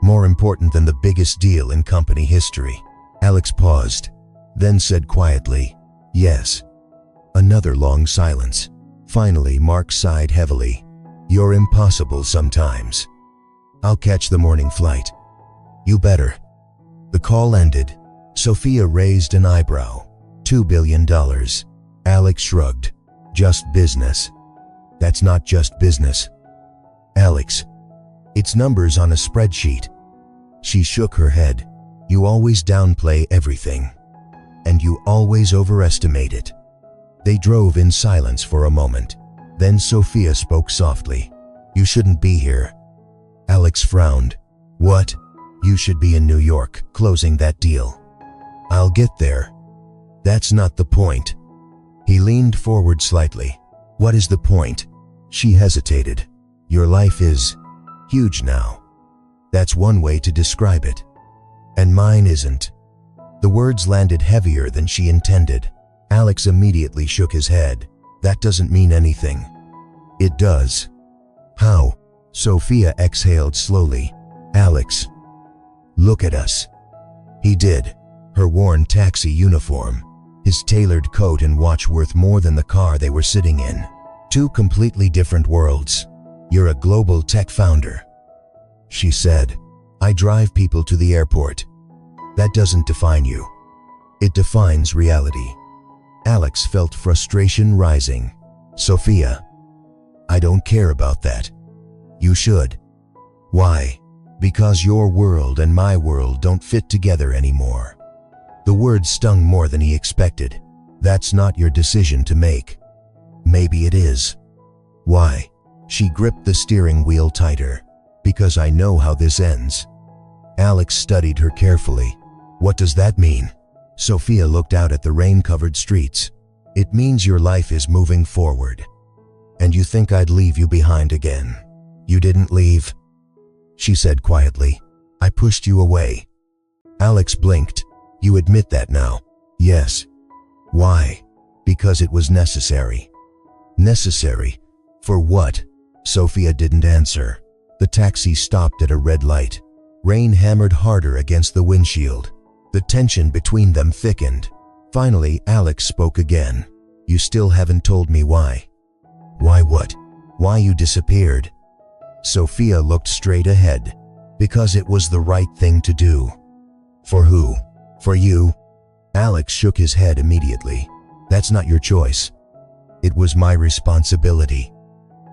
More important than the biggest deal in company history. Alex paused, then said quietly, yes. Another long silence. Finally, Mark sighed heavily. You're impossible sometimes. I'll catch the morning flight. You better. The call ended. Sofia raised an eyebrow. $2 billion. Alex shrugged. Just business. That's not just business. Alex. It's numbers on a spreadsheet. She shook her head. You always downplay everything. And you always overestimate it. They drove in silence for a moment. Then Sofia spoke softly. You shouldn't be here. Alex frowned. What? You should be in New York, closing that deal. I'll get there. That's not the point. He leaned forward slightly. What is the point? She hesitated. Your life is huge now. That's one way to describe it. And mine isn't. The words landed heavier than she intended. Alex immediately shook his head. That doesn't mean anything. It does. How? Sofia exhaled slowly. Alex. Look at us. He did. Her worn taxi uniform. His tailored coat and watch worth more than the car they were sitting in. Two completely different worlds. You're a global tech founder. She said, I drive people to the airport. That doesn't define you. It defines reality. Alex felt frustration rising. Sofia. I don't care about that. You should. Why? Because your world and my world don't fit together anymore. The words stung more than he expected. That's not your decision to make. Maybe it is. Why? She gripped the steering wheel tighter. Because I know how this ends. Alex studied her carefully. What does that mean? Sofia looked out at the rain-covered streets. It means your life is moving forward. And you think I'd leave you behind again. You didn't leave. She said quietly. I pushed you away. Alex blinked. You admit that now? Yes. Why? Because it was necessary. Necessary? For what? Sofia didn't answer. The taxi stopped at a red light. Rain hammered harder against the windshield. The tension between them thickened. Finally, Alex spoke again. You still haven't told me why. Why what? Why you disappeared? Sofia looked straight ahead. Because it was the right thing to do. For who? For you? Alex shook his head immediately. That's not your choice. It was my responsibility.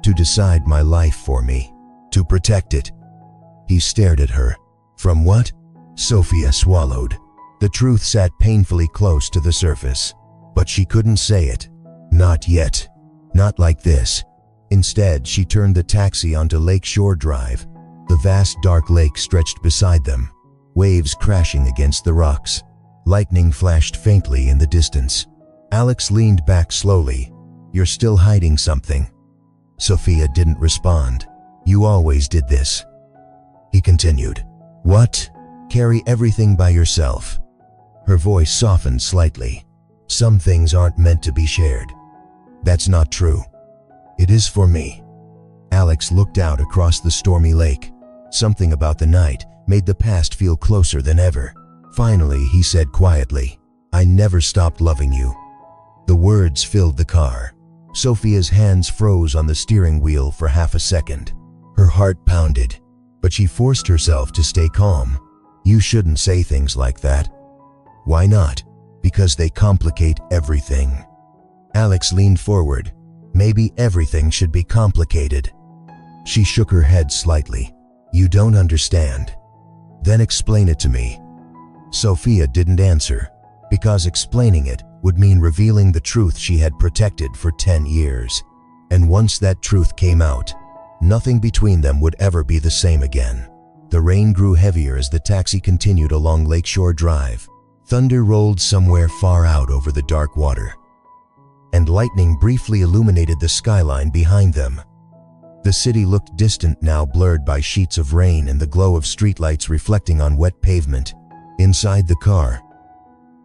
To decide my life for me. To protect it. He stared at her. From what? Sofia swallowed. The truth sat painfully close to the surface. But she couldn't say it. Not yet. Not like this. Instead, she turned the taxi onto Lakeshore Drive. The vast dark lake stretched beside them. Waves crashing against the rocks. Lightning flashed faintly in the distance. Alex leaned back slowly. You're still hiding something. Sofia didn't respond. You always did this. He continued. What? Carry everything by yourself. Her voice softened slightly. Some things aren't meant to be shared. That's not true. It is for me. Alex looked out across the stormy lake. Something about the night made the past feel closer than ever. Finally, he said quietly, I never stopped loving you. The words filled the car. Sofia's hands froze on the steering wheel for half a second. Her heart pounded, but she forced herself to stay calm. You shouldn't say things like that. Why not? Because they complicate everything. Alex leaned forward. Maybe everything should be complicated. She shook her head slightly. You don't understand. Then explain it to me. Sofia didn't answer, because explaining it would mean revealing the truth she had protected for 10 years. And once that truth came out, nothing between them would ever be the same again. The rain grew heavier as the taxi continued along Lakeshore Drive. Thunder rolled somewhere far out over the dark water, and lightning briefly illuminated the skyline behind them. The city looked distant now, blurred by sheets of rain and the glow of streetlights reflecting on wet pavement. Inside the car,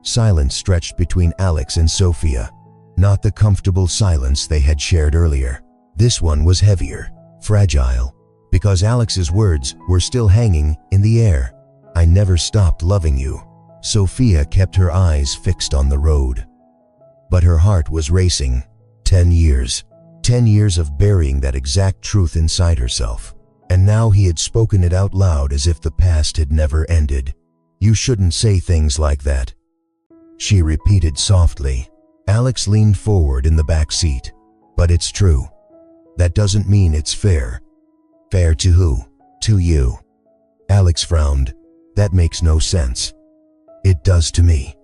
silence stretched between Alex and Sofia. Not the comfortable silence they had shared earlier. This one was heavier, fragile, because Alex's words were still hanging in the air. "I never stopped loving you." Sofia kept her eyes fixed on the road, but her heart was racing. 10 years. 10 years of burying that exact truth inside herself. And now he had spoken it out loud as if the past had never ended. "You shouldn't say things like that," she repeated softly. Alex leaned forward in the back seat. "But it's true. That doesn't mean it's fair." "Fair to who?" "To you." Alex frowned. "That makes no sense." "It does to me."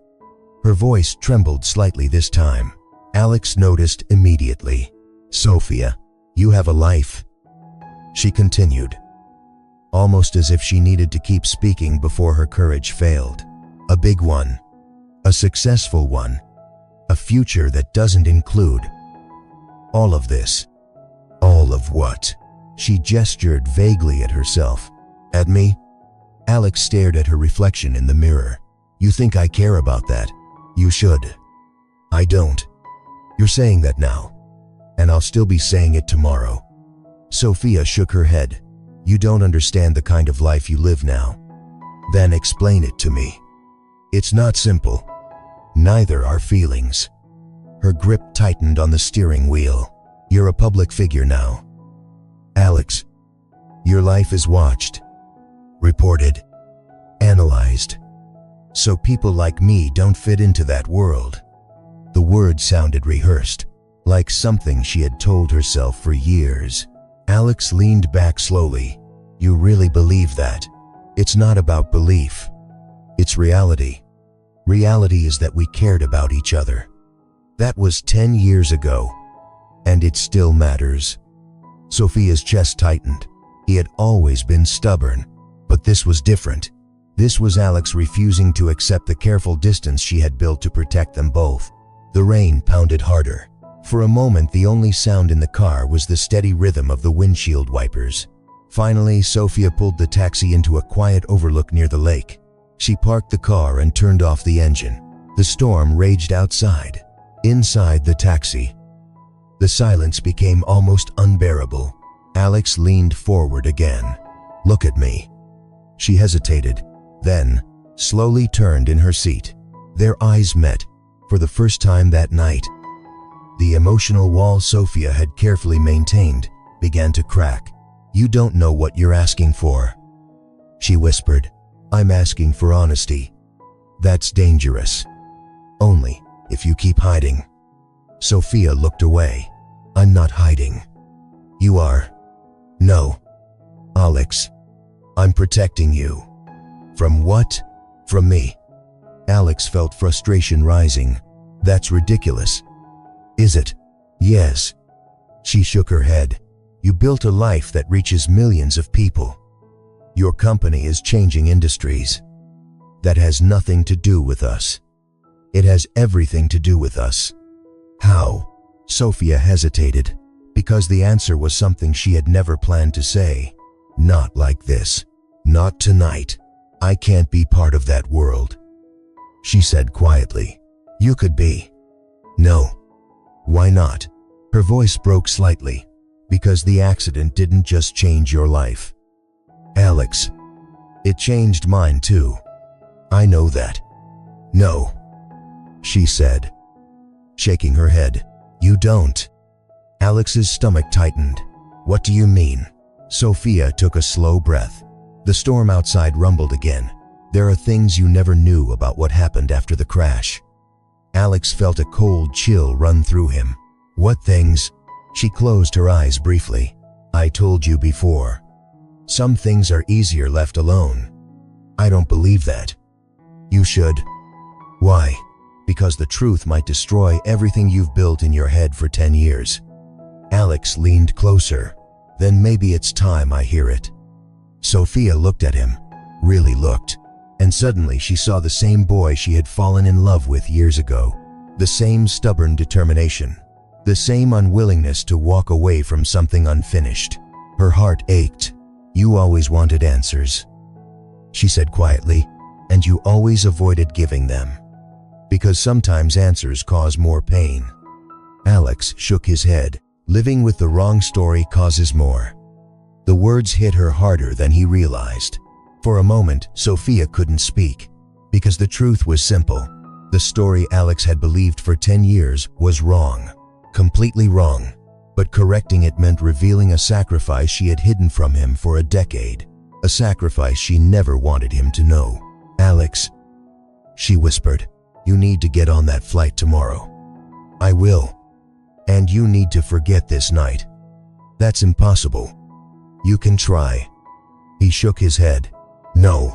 Her voice trembled slightly this time. Alex noticed immediately. "Sofia, you have a life," she continued, almost as if she needed to keep speaking before her courage failed. "A big one. A successful one. A future that doesn't include all of this." "All of what?" She gestured vaguely at herself. "At me?" Alex stared at her reflection in the mirror. "You think I care about that? You should." "I don't." "You're saying that now, and I'll still be saying it tomorrow." Sofia shook her head. "You don't understand the kind of life you live now." "Then explain it to me." "It's not simple. Neither are feelings." Her grip tightened on the steering wheel. "You're a public figure now, Alex. Your life is watched, reported, analyzed. So people like me don't fit into that world." The word sounded rehearsed, like something she had told herself for years. Alex leaned back slowly. "You really believe that?" "It's not about belief. It's reality. Reality is that we cared about each other. That was 10 years ago, and it still matters." Sofia's chest tightened. He had always been stubborn, but this was different. This was Alex refusing to accept the careful distance she had built to protect them both. The rain pounded harder. For a moment, the only sound in the car was the steady rhythm of the windshield wipers. Finally, Sofia pulled the taxi into a quiet overlook near the lake. She parked the car and turned off the engine. The storm raged outside. Inside the taxi, the silence became almost unbearable. Alex leaned forward again. "Look at me." She hesitated, then slowly turned in her seat. Their eyes met for the first time that night. The emotional wall Sofia had carefully maintained began to crack. "You don't know what you're asking for," she whispered. "I'm asking for honesty. That's dangerous. Only if you keep hiding." Sofia looked away. "I'm not hiding." "You are." "No, Alex. I'm protecting you." "From what?" "From me." Alex felt frustration rising. "That's ridiculous." "Is it?" "Yes." She shook her head. "You built a life that reaches millions of people. Your company is changing industries. That has nothing to do with us." "It has everything to do with us." "How?" Sofia hesitated, because the answer was something she had never planned to say. "Not like this. Not tonight. I can't be part of that world," she said quietly. "You could be." "No." "Why not?" Her voice broke slightly. "Because the accident didn't just change your life, Alex. It changed mine too. I know that." "No," she said, shaking her head. "You don't." Alex's stomach tightened. "What do you mean?" Sofia took a slow breath. The storm outside rumbled again. "There are things you never knew about what happened after the crash." Alex felt a cold chill run through him. "What things?" She closed her eyes briefly. "I told you before. Some things are easier left alone." "I don't believe that." "You should." "Why?" because the truth might destroy everything you've built in your head for 10 years. Alex leaned closer. Then maybe it's time I hear it. Sofia looked at him, really looked, and suddenly she saw the same boy she had fallen in love with years ago. The same stubborn determination, the same unwillingness to walk away from something unfinished. Her heart ached. "You always wanted answers," she said quietly, "and you always avoided giving them. Because sometimes answers cause more pain." Alex shook his head. Living with the wrong story causes more. The words hit her harder than he realized. For a moment, Sofia couldn't speak, because the truth was simple. The story Alex had believed for 10 years was wrong, completely wrong. But correcting it meant revealing a sacrifice she had hidden from him for a decade, a sacrifice she never wanted him to know. "Alex," she whispered, "you need to get on that flight tomorrow." "I will. And you need to forget this night." "That's impossible." "You can try." He shook his head. "No."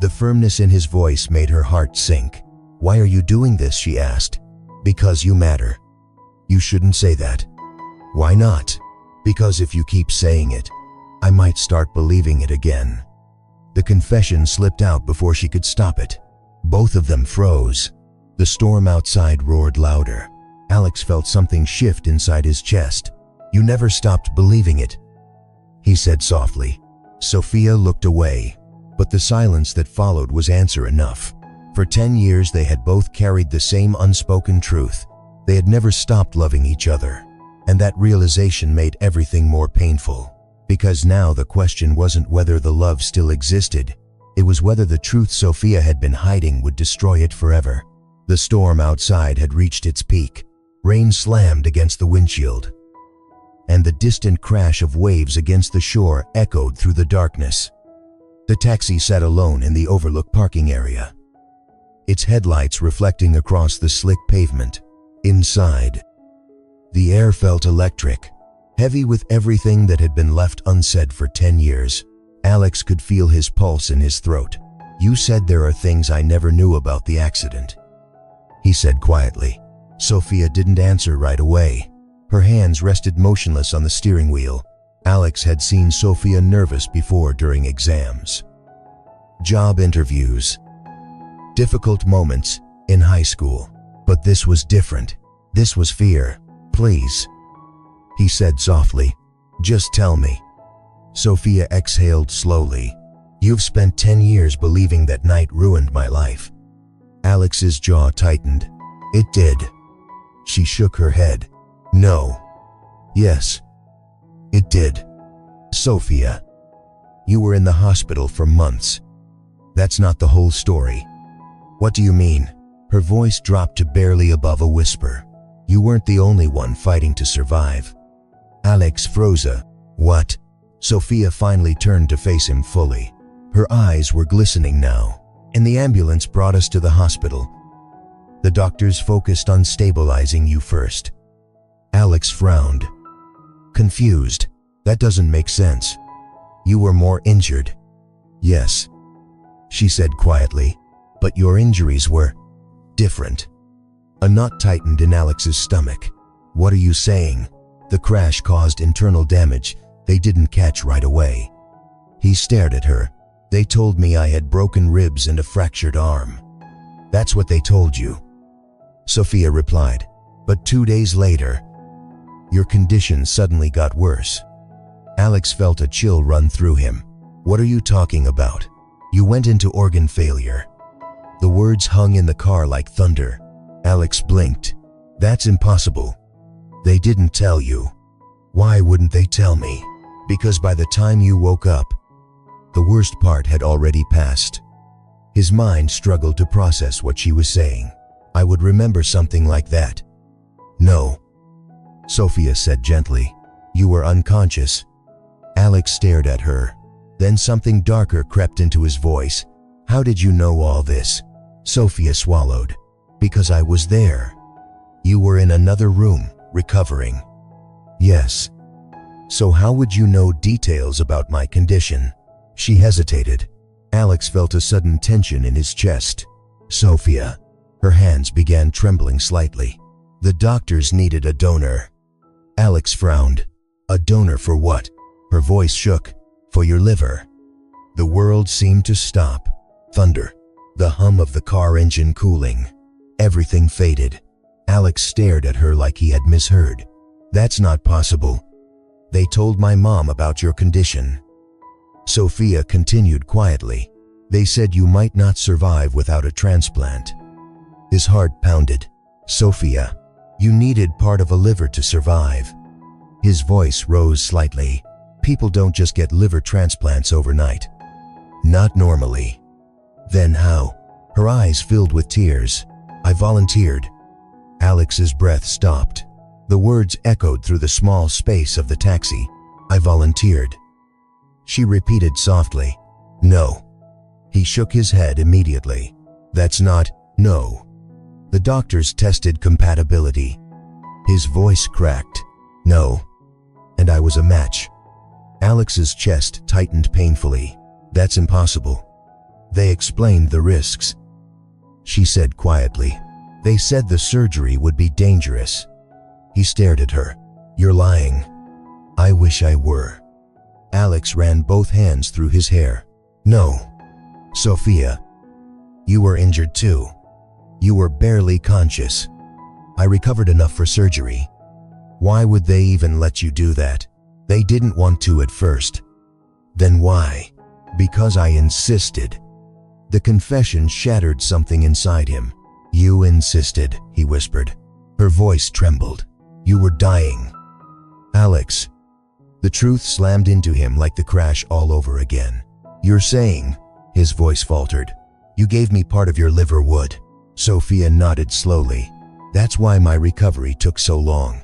The firmness in his voice made her heart sink. "Why are you doing this?" she asked. "Because you matter." "You shouldn't say that." "Why not?" "Because if you keep saying it, I might start believing it again." The confession slipped out before she could stop it. Both of them froze. The storm outside roared louder. Alex felt something shift inside his chest. "You never stopped believing it," he said softly. Sofia looked away, but the silence that followed was answer enough. For 10 years they had both carried the same unspoken truth. They had never stopped loving each other, and that realization made everything more painful. Because now the question wasn't whether the love still existed, it was whether the truth Sofia had been hiding would destroy it forever. The storm outside had reached its peak. Rain slammed against the windshield, and the distant crash of waves against the shore echoed through the darkness. The taxi sat alone in the overlook parking area, its headlights reflecting across the slick pavement. Inside, the air felt electric, heavy with everything that had been left unsaid for 10 years. Alex could feel his pulse in his throat. "You said there are things I never knew about the accident," he said quietly. Sofia didn't answer right away. Her hands rested motionless on the steering wheel. Alex had seen Sofia nervous before during exams, job interviews, difficult moments in high school. But this was different. This was fear. "Please," he said softly, "just tell me." Sofia exhaled slowly. "You've spent 10 years believing that night ruined my life." Alex's jaw tightened. "It did." She shook her head. "No." "Yes, it did." "Sofia, you were in the hospital for months. That's not the whole story." "What do you mean?" Her voice dropped to barely above a whisper. "You weren't the only one fighting to survive." Alex froze. "What?" Sofia finally turned to face him fully. Her eyes were glistening now. "And the ambulance brought us to the hospital. The doctors focused on stabilizing you first." Alex frowned, confused. "That doesn't make sense. You were more injured." "Yes," she said quietly, "but your injuries were different." A knot tightened in Alex's stomach. "What are you saying?" "The crash caused internal damage they didn't catch right away." He stared at her. "They told me I had broken ribs and a fractured arm." "That's what they told you," Sofia replied. "But 2 days later, your condition suddenly got worse." Alex felt a chill run through him. "What are you talking about?" "You went into organ failure." The words hung in the car like thunder. Alex blinked. "That's impossible." "They didn't tell you." "Why wouldn't they tell me?" "Because by the time you woke up, the worst part had already passed." His mind struggled to process what she was saying. "I would remember something like that." "No," Sofia said gently. "You were unconscious." Alex stared at her. Then something darker crept into his voice. "How did you know all this?" Sofia swallowed. "Because I was there." "You were in another room, recovering." "Yes." "So how would you know details about my condition?" She hesitated. Alex felt a sudden tension in his chest. "Sofia, Her hands began trembling slightly. The doctors needed a donor. Alex frowned. A donor for what? Her voice shook. For your liver. The world seemed to stop. Thunder. The hum of the car engine cooling. Everything faded. Alex stared at her like he had misheard. That's not possible. They told my mom about your condition. Sofia continued quietly. They said you might not survive without a transplant. His heart pounded. Sofia, you needed part of a liver to survive. His voice rose slightly. People don't just get liver transplants overnight. Not normally. Then how? Her eyes filled with tears. I volunteered. Alex's breath stopped. The words echoed through the small space of the taxi. I volunteered. She repeated softly, no. He shook his head immediately. That's not, no. The doctors tested compatibility. His voice cracked. No. And I was a match. Alex's chest tightened painfully. That's impossible. They explained the risks. She said quietly. They said the surgery would be dangerous. He stared at her. You're lying. I wish I were. Alex ran both hands through his hair. No. Sofia. You were injured too. You were barely conscious. I recovered enough for surgery. Why would they even let you do that? They didn't want to at first. Then why? Because I insisted. The confession shattered something inside him. You insisted, he whispered. Her voice trembled. You were dying. Alex. The truth slammed into him like the crash all over again. You're saying, his voice faltered, you gave me part of your liver wood. Sofia nodded slowly. That's why my recovery took so long.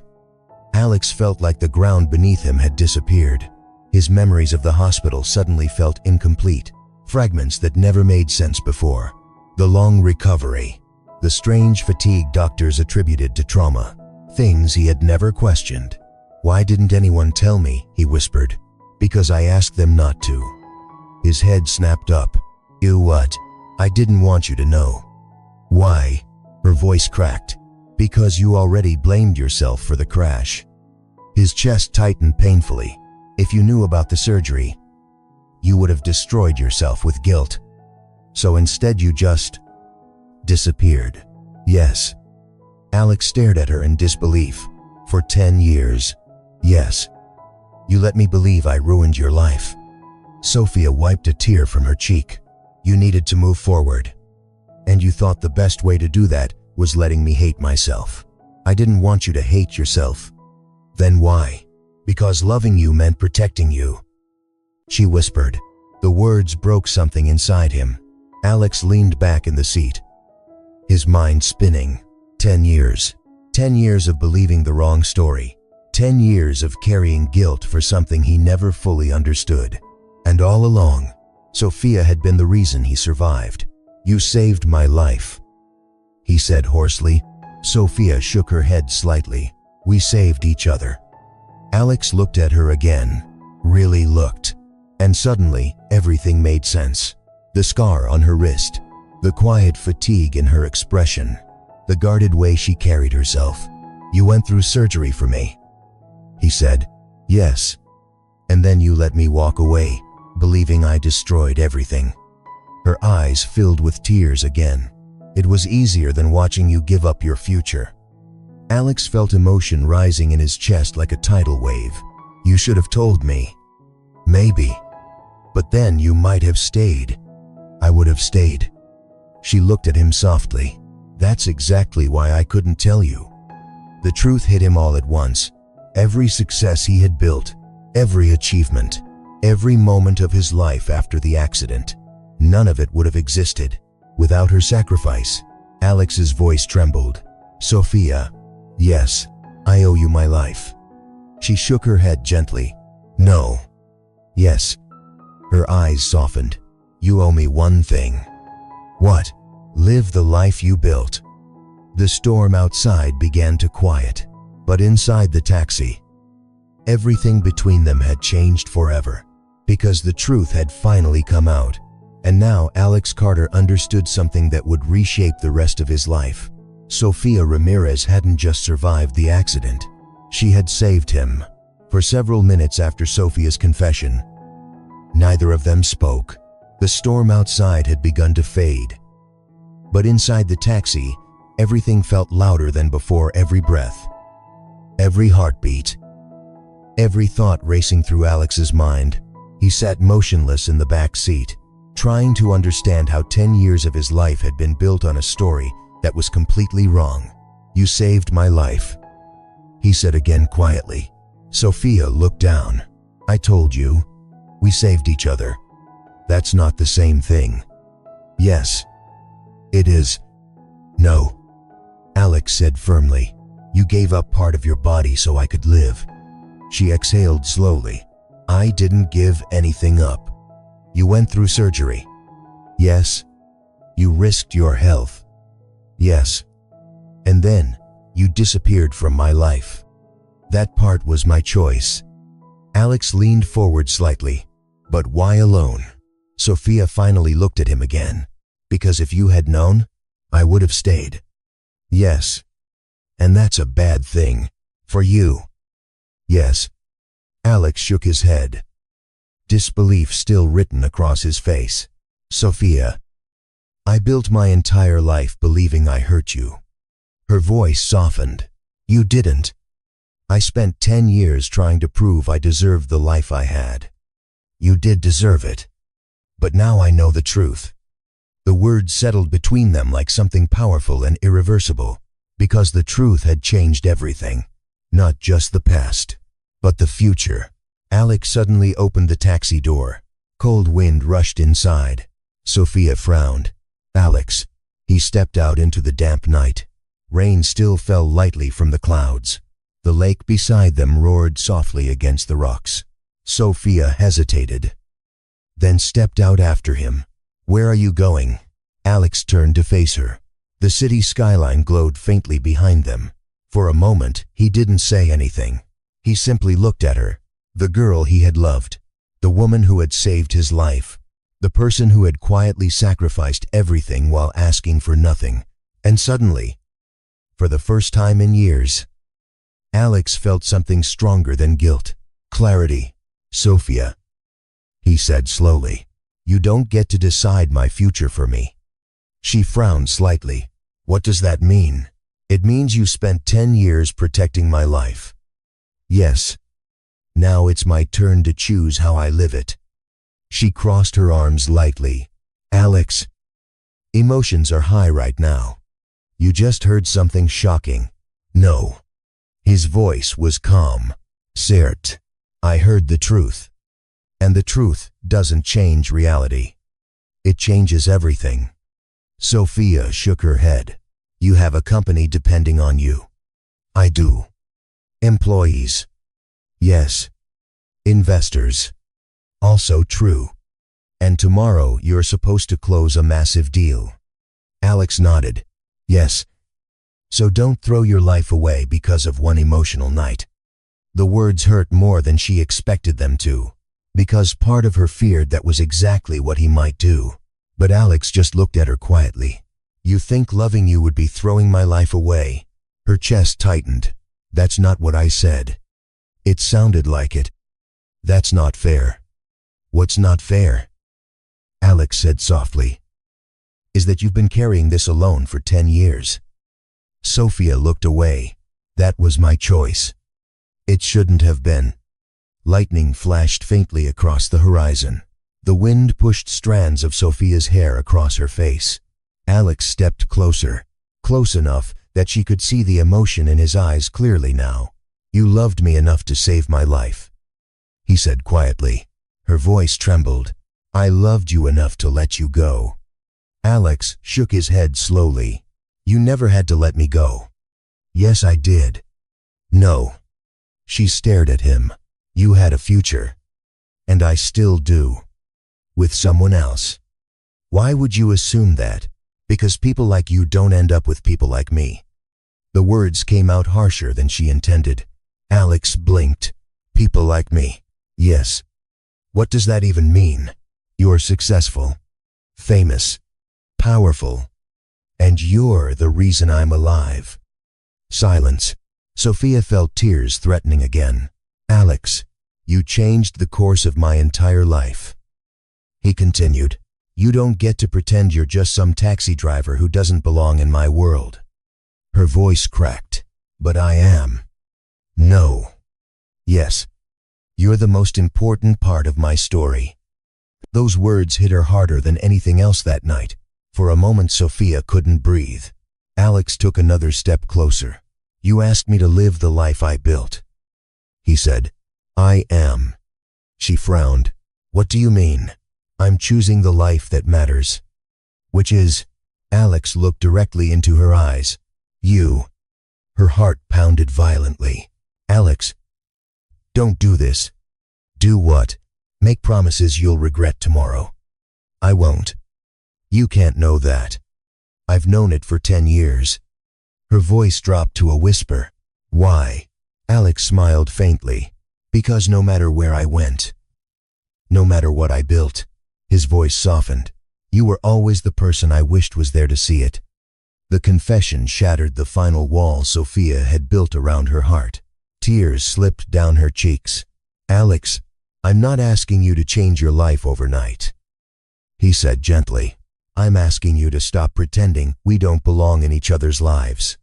Alex felt like the ground beneath him had disappeared. His memories of the hospital suddenly felt incomplete, fragments that never made sense before. The long recovery, the strange fatigue doctors attributed to trauma, things he had never questioned. Why didn't anyone tell me, he whispered. Because I asked them not to. His head snapped up. You what? I didn't want you to know. Why? Her voice cracked. Because you already blamed yourself for the crash. His chest tightened painfully. If you knew about the surgery, you would have destroyed yourself with guilt. So instead you just disappeared. Yes. Alex stared at her in disbelief. For 10 years. Yes. You let me believe I ruined your life. Sofia wiped a tear from her cheek. You needed to move forward. And you thought the best way to do that was letting me hate myself. I didn't want you to hate yourself. Then why? Because loving you meant protecting you. She whispered. The words broke something inside him. Alex leaned back in the seat, his mind spinning. 10 years. 10 years of believing the wrong story. 10 years of carrying guilt for something he never fully understood. And all along, Sofia had been the reason he survived. You saved my life, he said hoarsely. Sofia shook her head slightly. We saved each other. Alex looked at her again, really looked. And suddenly, everything made sense. The scar on her wrist, the quiet fatigue in her expression, the guarded way she carried herself. You went through surgery for me, he said. Yes. And then you let me walk away, believing I destroyed everything. Her eyes filled with tears again. It was easier than watching you give up your future. Alex felt emotion rising in his chest like a tidal wave. You should have told me. Maybe. But then you might have stayed. I would have stayed. She looked at him softly. That's exactly why I couldn't tell you. The truth hit him all at once. Every success he had built, every achievement, every moment of his life after the accident, none of it would have existed without her sacrifice. Alex's voice trembled. Sofia, yes, I owe you my life. She shook her head gently. No. Yes. Her eyes softened. You owe me one thing. What? Live the life you built. The storm outside began to quiet, but inside the taxi, everything between them had changed forever, because the truth had finally come out. And now Alex Carter understood something that would reshape the rest of his life. Sofia Ramirez hadn't just survived the accident. She had saved him. For several minutes after Sofia's confession, neither of them spoke. The storm outside had begun to fade. But inside the taxi, everything felt louder than before. Every breath, every heartbeat, every thought racing through Alex's mind. He sat motionless in the back seat, trying to understand how 10 years of his life had been built on a story that was completely wrong. "You saved my life," he said again quietly. Sofia looked down. "I told you. We saved each other." "That's not the same thing." "Yes, it is." "No," Alex said firmly. "You gave up part of your body so I could live." She exhaled slowly. "I didn't give anything up. You went through surgery." "Yes." "You risked your health." "Yes." "And then you disappeared from my life." "That part was my choice." Alex leaned forward slightly. "But why alone?" Sofia finally looked at him again. "Because if you had known, I would have stayed." "Yes. And that's a bad thing. For you." "Yes." Alex shook his head, disbelief still written across his face. "Sofia, I built my entire life believing I hurt you." Her voice softened. "You didn't. I spent 10 years trying to prove I deserved the life I had." "You did deserve it. But now I know the truth." The words settled between them like something powerful and irreversible, because the truth had changed everything. Not just the past, but the future. Alex suddenly opened the taxi door. Cold wind rushed inside. Sofia frowned. "Alex." He stepped out into the damp night. Rain still fell lightly from the clouds. The lake beside them roared softly against the rocks. Sofia hesitated, then stepped out after him. "Where are you going?" Alex turned to face her. The city skyline glowed faintly behind them. For a moment, he didn't say anything. He simply looked at her. The girl he had loved. The woman who had saved his life. The person who had quietly sacrificed everything while asking for nothing. And suddenly, for the first time in years, Alex felt something stronger than guilt. Clarity. "Sofia," he said slowly, "you don't get to decide my future for me." She frowned slightly. "What does that mean?" "It means you spent 10 years protecting my life." "Yes. Now it's my turn to choose how I live it." She crossed her arms lightly. "Alex, emotions are high right now. You just heard something shocking." "No." His voice was calm. "Cert, I heard the truth. And the truth doesn't change reality. It changes everything." Sofia shook her head. "You have a company depending on you." "I do." "Employees." "Yes." "Investors." "Also true." "And tomorrow you're supposed to close a massive deal." Alex nodded. "Yes. So don't throw your life away because of one emotional night." The words hurt more than she expected them to, because part of her feared that was exactly what he might do. But Alex just looked at her quietly. "You think loving you would be throwing my life away?" Her chest tightened. "That's not what I said." "It sounded like it." "That's not fair." "What's not fair?" Alex said softly. "Is that you've been carrying this alone for 10 years. Sofia looked away. "That was my choice." "It shouldn't have been." Lightning flashed faintly across the horizon. The wind pushed strands of Sofia's hair across her face. Alex stepped closer, close enough that she could see the emotion in his eyes clearly now. "You loved me enough to save my life," he said quietly. Her voice trembled. "I loved you enough to let you go." Alex shook his head slowly. "You never had to let me go." "Yes, I did." "No." She stared at him. "You had a future. And I still do. With someone else." "Why would you assume that?" "Because people like you don't end up with people like me." The words came out harsher than she intended. Alex blinked. "People like me." "Yes. What does that even mean?" "You're successful. famous, powerful, and you're the reason I'm alive. Silence. Sofia felt tears threatening again. Alex, you changed the course of my entire life. He continued, you don't get to pretend you're just some taxi driver who doesn't belong in my world. Her voice cracked. But I am. No. Yes. You're the most important part of my story. Those words hit her harder than anything else that night. For a moment Sofia couldn't breathe. Alex took another step closer. You asked me to live the life I built. He said, I am. She frowned. What do you mean? I'm choosing the life that matters. Which is? Alex looked directly into her eyes. You. Her heart pounded violently. Alex, don't do this. Do what? Make promises you'll regret tomorrow. I won't. You can't know that. I've known it for 10 years. Her voice dropped to a whisper. Why? Alex smiled faintly. Because no matter where I went, no matter what I built, his voice softened. You were always the person I wished was there to see it. The confession shattered the final wall Sofia had built around her heart. Tears slipped down her cheeks. Alex, I'm not asking you to change your life overnight. He said gently. I'm asking you to stop pretending we don't belong in each other's lives.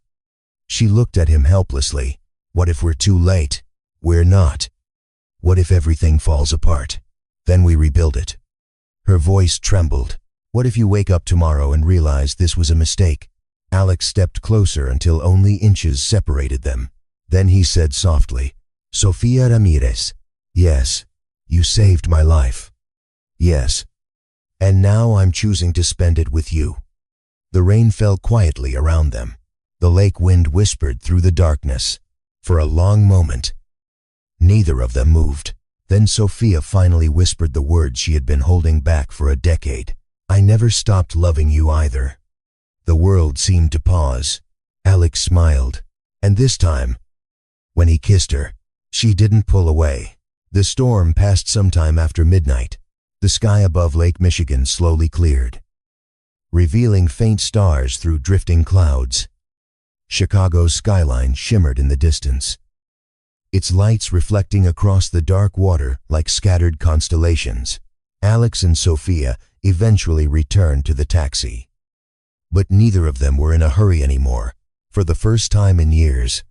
She looked at him helplessly. What if we're too late? We're not. What if everything falls apart? Then we rebuild it. Her voice trembled. What if you wake up tomorrow and realize this was a mistake? Alex stepped closer until only inches separated them. Then he said softly, Sofia Ramirez, yes, you saved my life. Yes. And now I'm choosing to spend it with you. The rain fell quietly around them. The lake wind whispered through the darkness. For a long moment, neither of them moved. Then Sofia finally whispered the words she had been holding back for a decade. I never stopped loving you either. The world seemed to pause. Alex smiled. And this time, when he kissed her, she didn't pull away. The storm passed sometime after midnight. The sky above Lake Michigan slowly cleared, revealing faint stars through drifting clouds. Chicago's skyline shimmered in the distance, its lights reflecting across the dark water like scattered constellations. Alex and Sofia eventually returned to the taxi. But neither of them were in a hurry anymore. For the first time in years,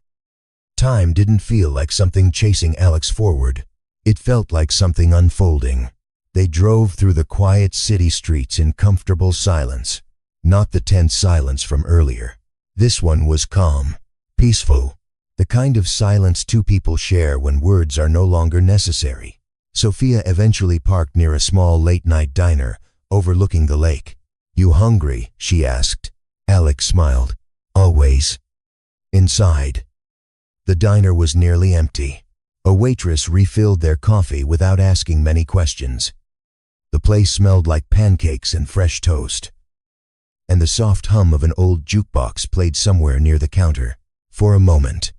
time didn't feel like something chasing Alex forward. It felt like something unfolding. They drove through the quiet city streets in comfortable silence, not the tense silence from earlier. This one was calm, peaceful, the kind of silence two people share when words are no longer necessary. Sofia eventually parked near a small late-night diner overlooking the lake. You hungry? She asked. Alex smiled. Always. Inside, the diner was nearly empty. A waitress refilled their coffee without asking many questions. The place smelled like pancakes and fresh toast, and the soft hum of an old jukebox played somewhere near the counter. For a moment,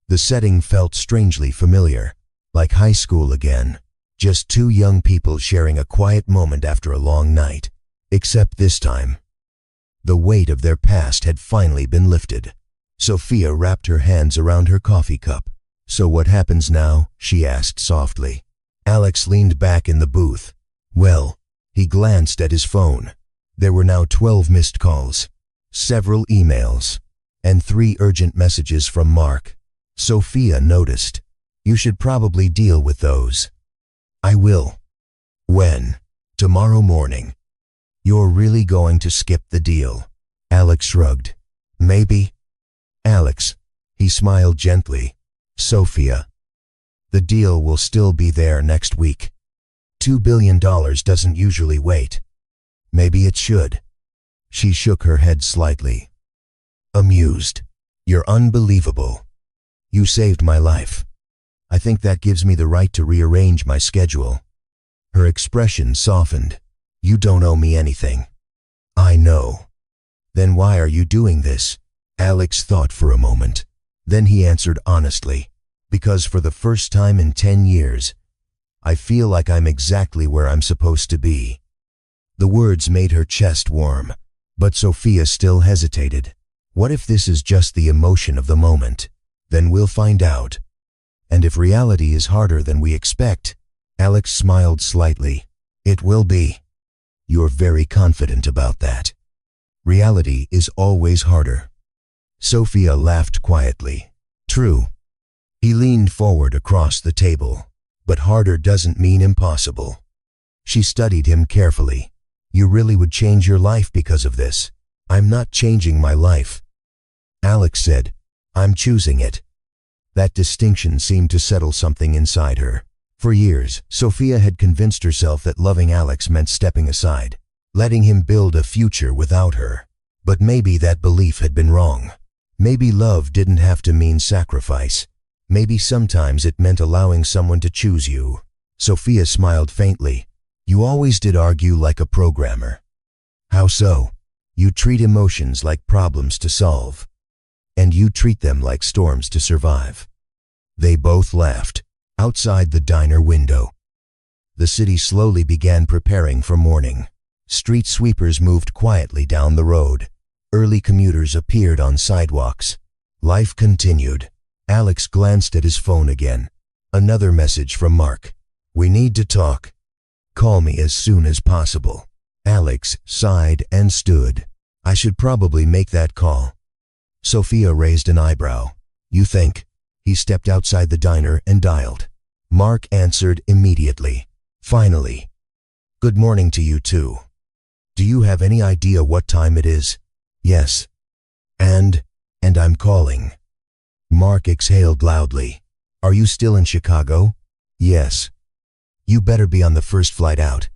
the setting felt strangely familiar, like high school again. Just two young people sharing a quiet moment after a long night. Except this time, the weight of their past had finally been lifted. Sofia wrapped her hands around her coffee cup. So what happens now? She asked softly. Alex leaned back in the booth. Well, he glanced at his phone. There were now 12 missed calls, several emails, and 3 urgent messages from Mark. Sofia noticed. You should probably deal with those. I will. When? Tomorrow morning. You're really going to skip the deal? Alex shrugged. Maybe. Alex. He smiled gently. Sofia. The deal will still be there next week. $2 billion doesn't usually wait. Maybe it should. She shook her head slightly, amused. You're unbelievable. You saved my life. I think that gives me the right to rearrange my schedule. Her expression softened. You don't owe me anything. I know. Then why are you doing this? Alex thought for a moment. Then he answered honestly. Because for the first time in 10 years, I feel like I'm exactly where I'm supposed to be. The words made her chest warm, but Sofia still hesitated. What if this is just the emotion of the moment? Then we'll find out. And if reality is harder than we expect, Alex smiled slightly. It will be. You're very confident about that. Reality is always harder. Sofia laughed quietly. True. He leaned forward across the table. But harder doesn't mean impossible. She studied him carefully. You really would change your life because of this. I'm not changing my life. Alex said, I'm choosing it. That distinction seemed to settle something inside her. For years, Sofia had convinced herself that loving Alex meant stepping aside, letting him build a future without her. But maybe that belief had been wrong. Maybe love didn't have to mean sacrifice. Maybe sometimes it meant allowing someone to choose you. Sofia smiled faintly. You always did argue like a programmer. How so? You treat emotions like problems to solve. And you treat them like storms to survive. They both laughed. Outside the diner window, the city slowly began preparing for morning. Street sweepers moved quietly down the road. Early commuters appeared on sidewalks. Life continued. Alex glanced at his phone again. Another message from Mark. We need to talk. Call me as soon as possible. Alex sighed and stood. I should probably make that call. Sofia raised an eyebrow. You think? He stepped outside the diner and dialed. Mark answered immediately. Finally. Good morning to you too. Do you have any idea what time it is? Yes. And I'm calling. Mark exhaled loudly. Are you still in Chicago? Yes. You better be on the first flight out.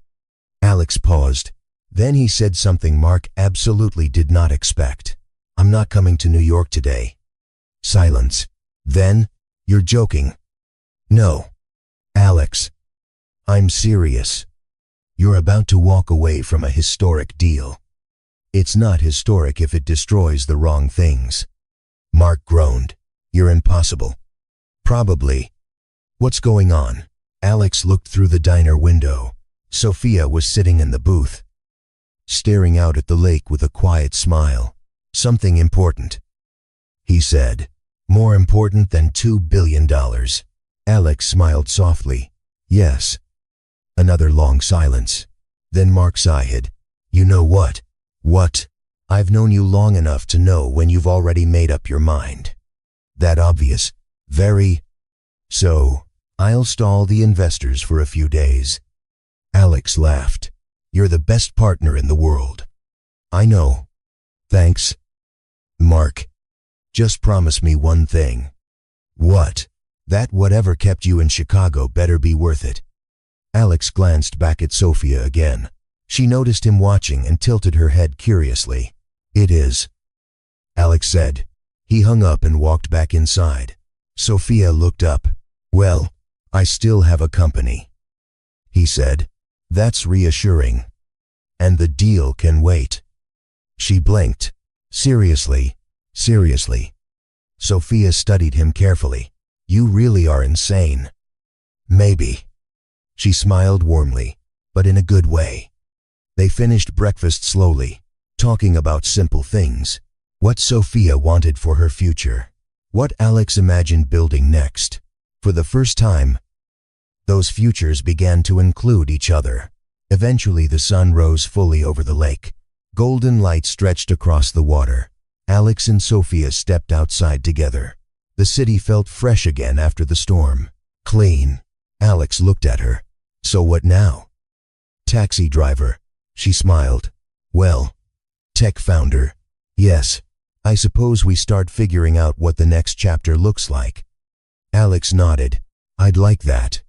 Alex paused. Then he said something Mark absolutely did not expect. I'm not coming to New York today. Silence. Then, you're joking. No. Alex. I'm serious. You're about to walk away from a historic deal. It's not historic if it destroys the wrong things. Mark groaned. You're impossible. Probably. What's going on? Alex looked through the diner window. Sofia was sitting in the booth, staring out at the lake with a quiet smile. Something important, he said. More important than $2 billion. Alex smiled softly. Yes. Another long silence. Then Mark sighed. You know what? What? I've known you long enough to know when you've already made up your mind. That obvious? Very. So, I'll stall the investors for a few days. Alex laughed. You're the best partner in the world. I know. Thanks. Mark. Just promise me one thing. What? That whatever kept you in Chicago better be worth it. Alex glanced back at Sofia again. She noticed him watching and tilted her head curiously. It is. Alex said. He hung up and walked back inside. Sofia looked up. Well, I still have a company, he said. That's reassuring. And the deal can wait. She blinked. Seriously? Seriously. Sofia studied him carefully. You really are insane. Maybe. She smiled warmly, but in a good way. They finished breakfast slowly, talking about simple things. What Sofia wanted for her future. What Alex imagined building next. For the first time, those futures began to include each other. Eventually the sun rose fully over the lake. Golden light stretched across the water. Alex and Sofia stepped outside together. The city felt fresh again after the storm. Clean. Alex looked at her. So what now? Taxi driver. She smiled. Well, tech founder. Yes. I suppose we start figuring out what the next chapter looks like. Alex nodded. I'd like that.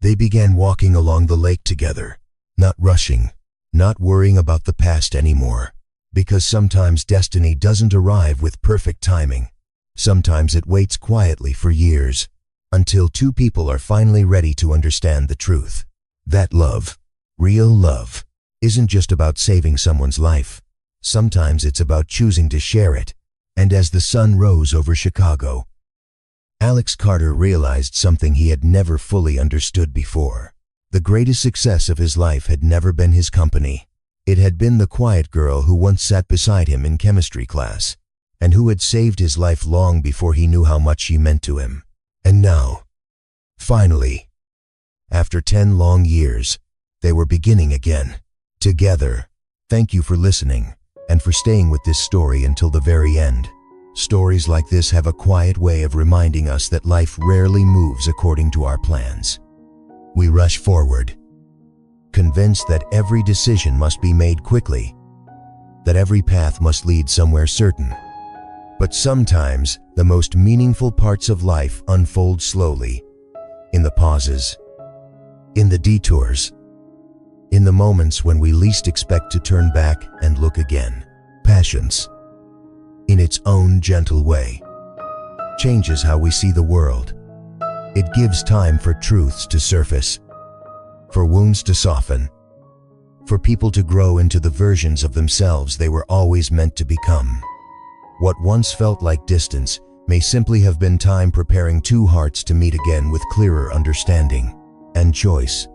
They began walking along the lake together, not rushing, not worrying about the past anymore. Because sometimes destiny doesn't arrive with perfect timing. Sometimes it waits quietly for years, until two people are finally ready to understand the truth. That love, real love, isn't just about saving someone's life. Sometimes it's about choosing to share it. And as the sun rose over Chicago, Alex Carter realized something he had never fully understood before. The greatest success of his life had never been his company. It had been the quiet girl who once sat beside him in chemistry class, and who had saved his life long before he knew how much she meant to him. And now, finally, after 10 long years, they were beginning again, together. Thank you for listening, and for staying with this story until the very end. Stories like this have a quiet way of reminding us that life rarely moves according to our plans. We rush forward, convinced that every decision must be made quickly, that every path must lead somewhere certain. But sometimes, the most meaningful parts of life unfold slowly, in the pauses, in the detours, in the moments when we least expect to turn back and look again. Patience, in its own gentle way, changes how we see the world. It gives time for truths to surface, for wounds to soften, for people to grow into the versions of themselves they were always meant to become. What once felt like distance may simply have been time preparing two hearts to meet again with clearer understanding and choice.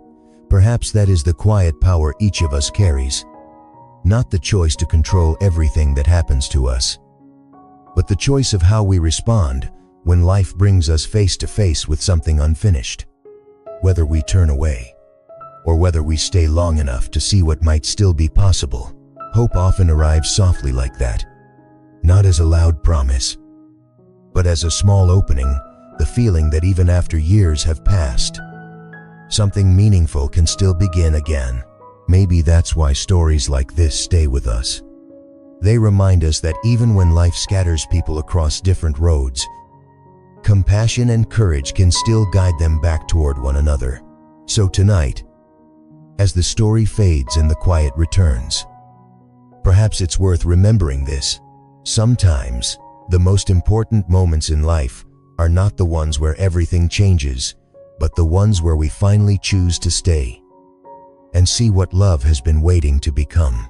Perhaps that is the quiet power each of us carries. Not the choice to control everything that happens to us, but the choice of how we respond when life brings us face to face with something unfinished. Whether we turn away, or whether we stay long enough to see what might still be possible. Hope often arrives softly like that, not as a loud promise, but as a small opening, the feeling that even after years have passed, something meaningful can still begin again. Maybe that's why stories like this stay with us. They remind us that even when life scatters people across different roads, compassion and courage can still guide them back toward one another. So tonight, as the story fades and the quiet returns, perhaps it's worth remembering this. Sometimes, the most important moments in life are not the ones where everything changes, but the ones where we finally choose to stay and see what love has been waiting to become.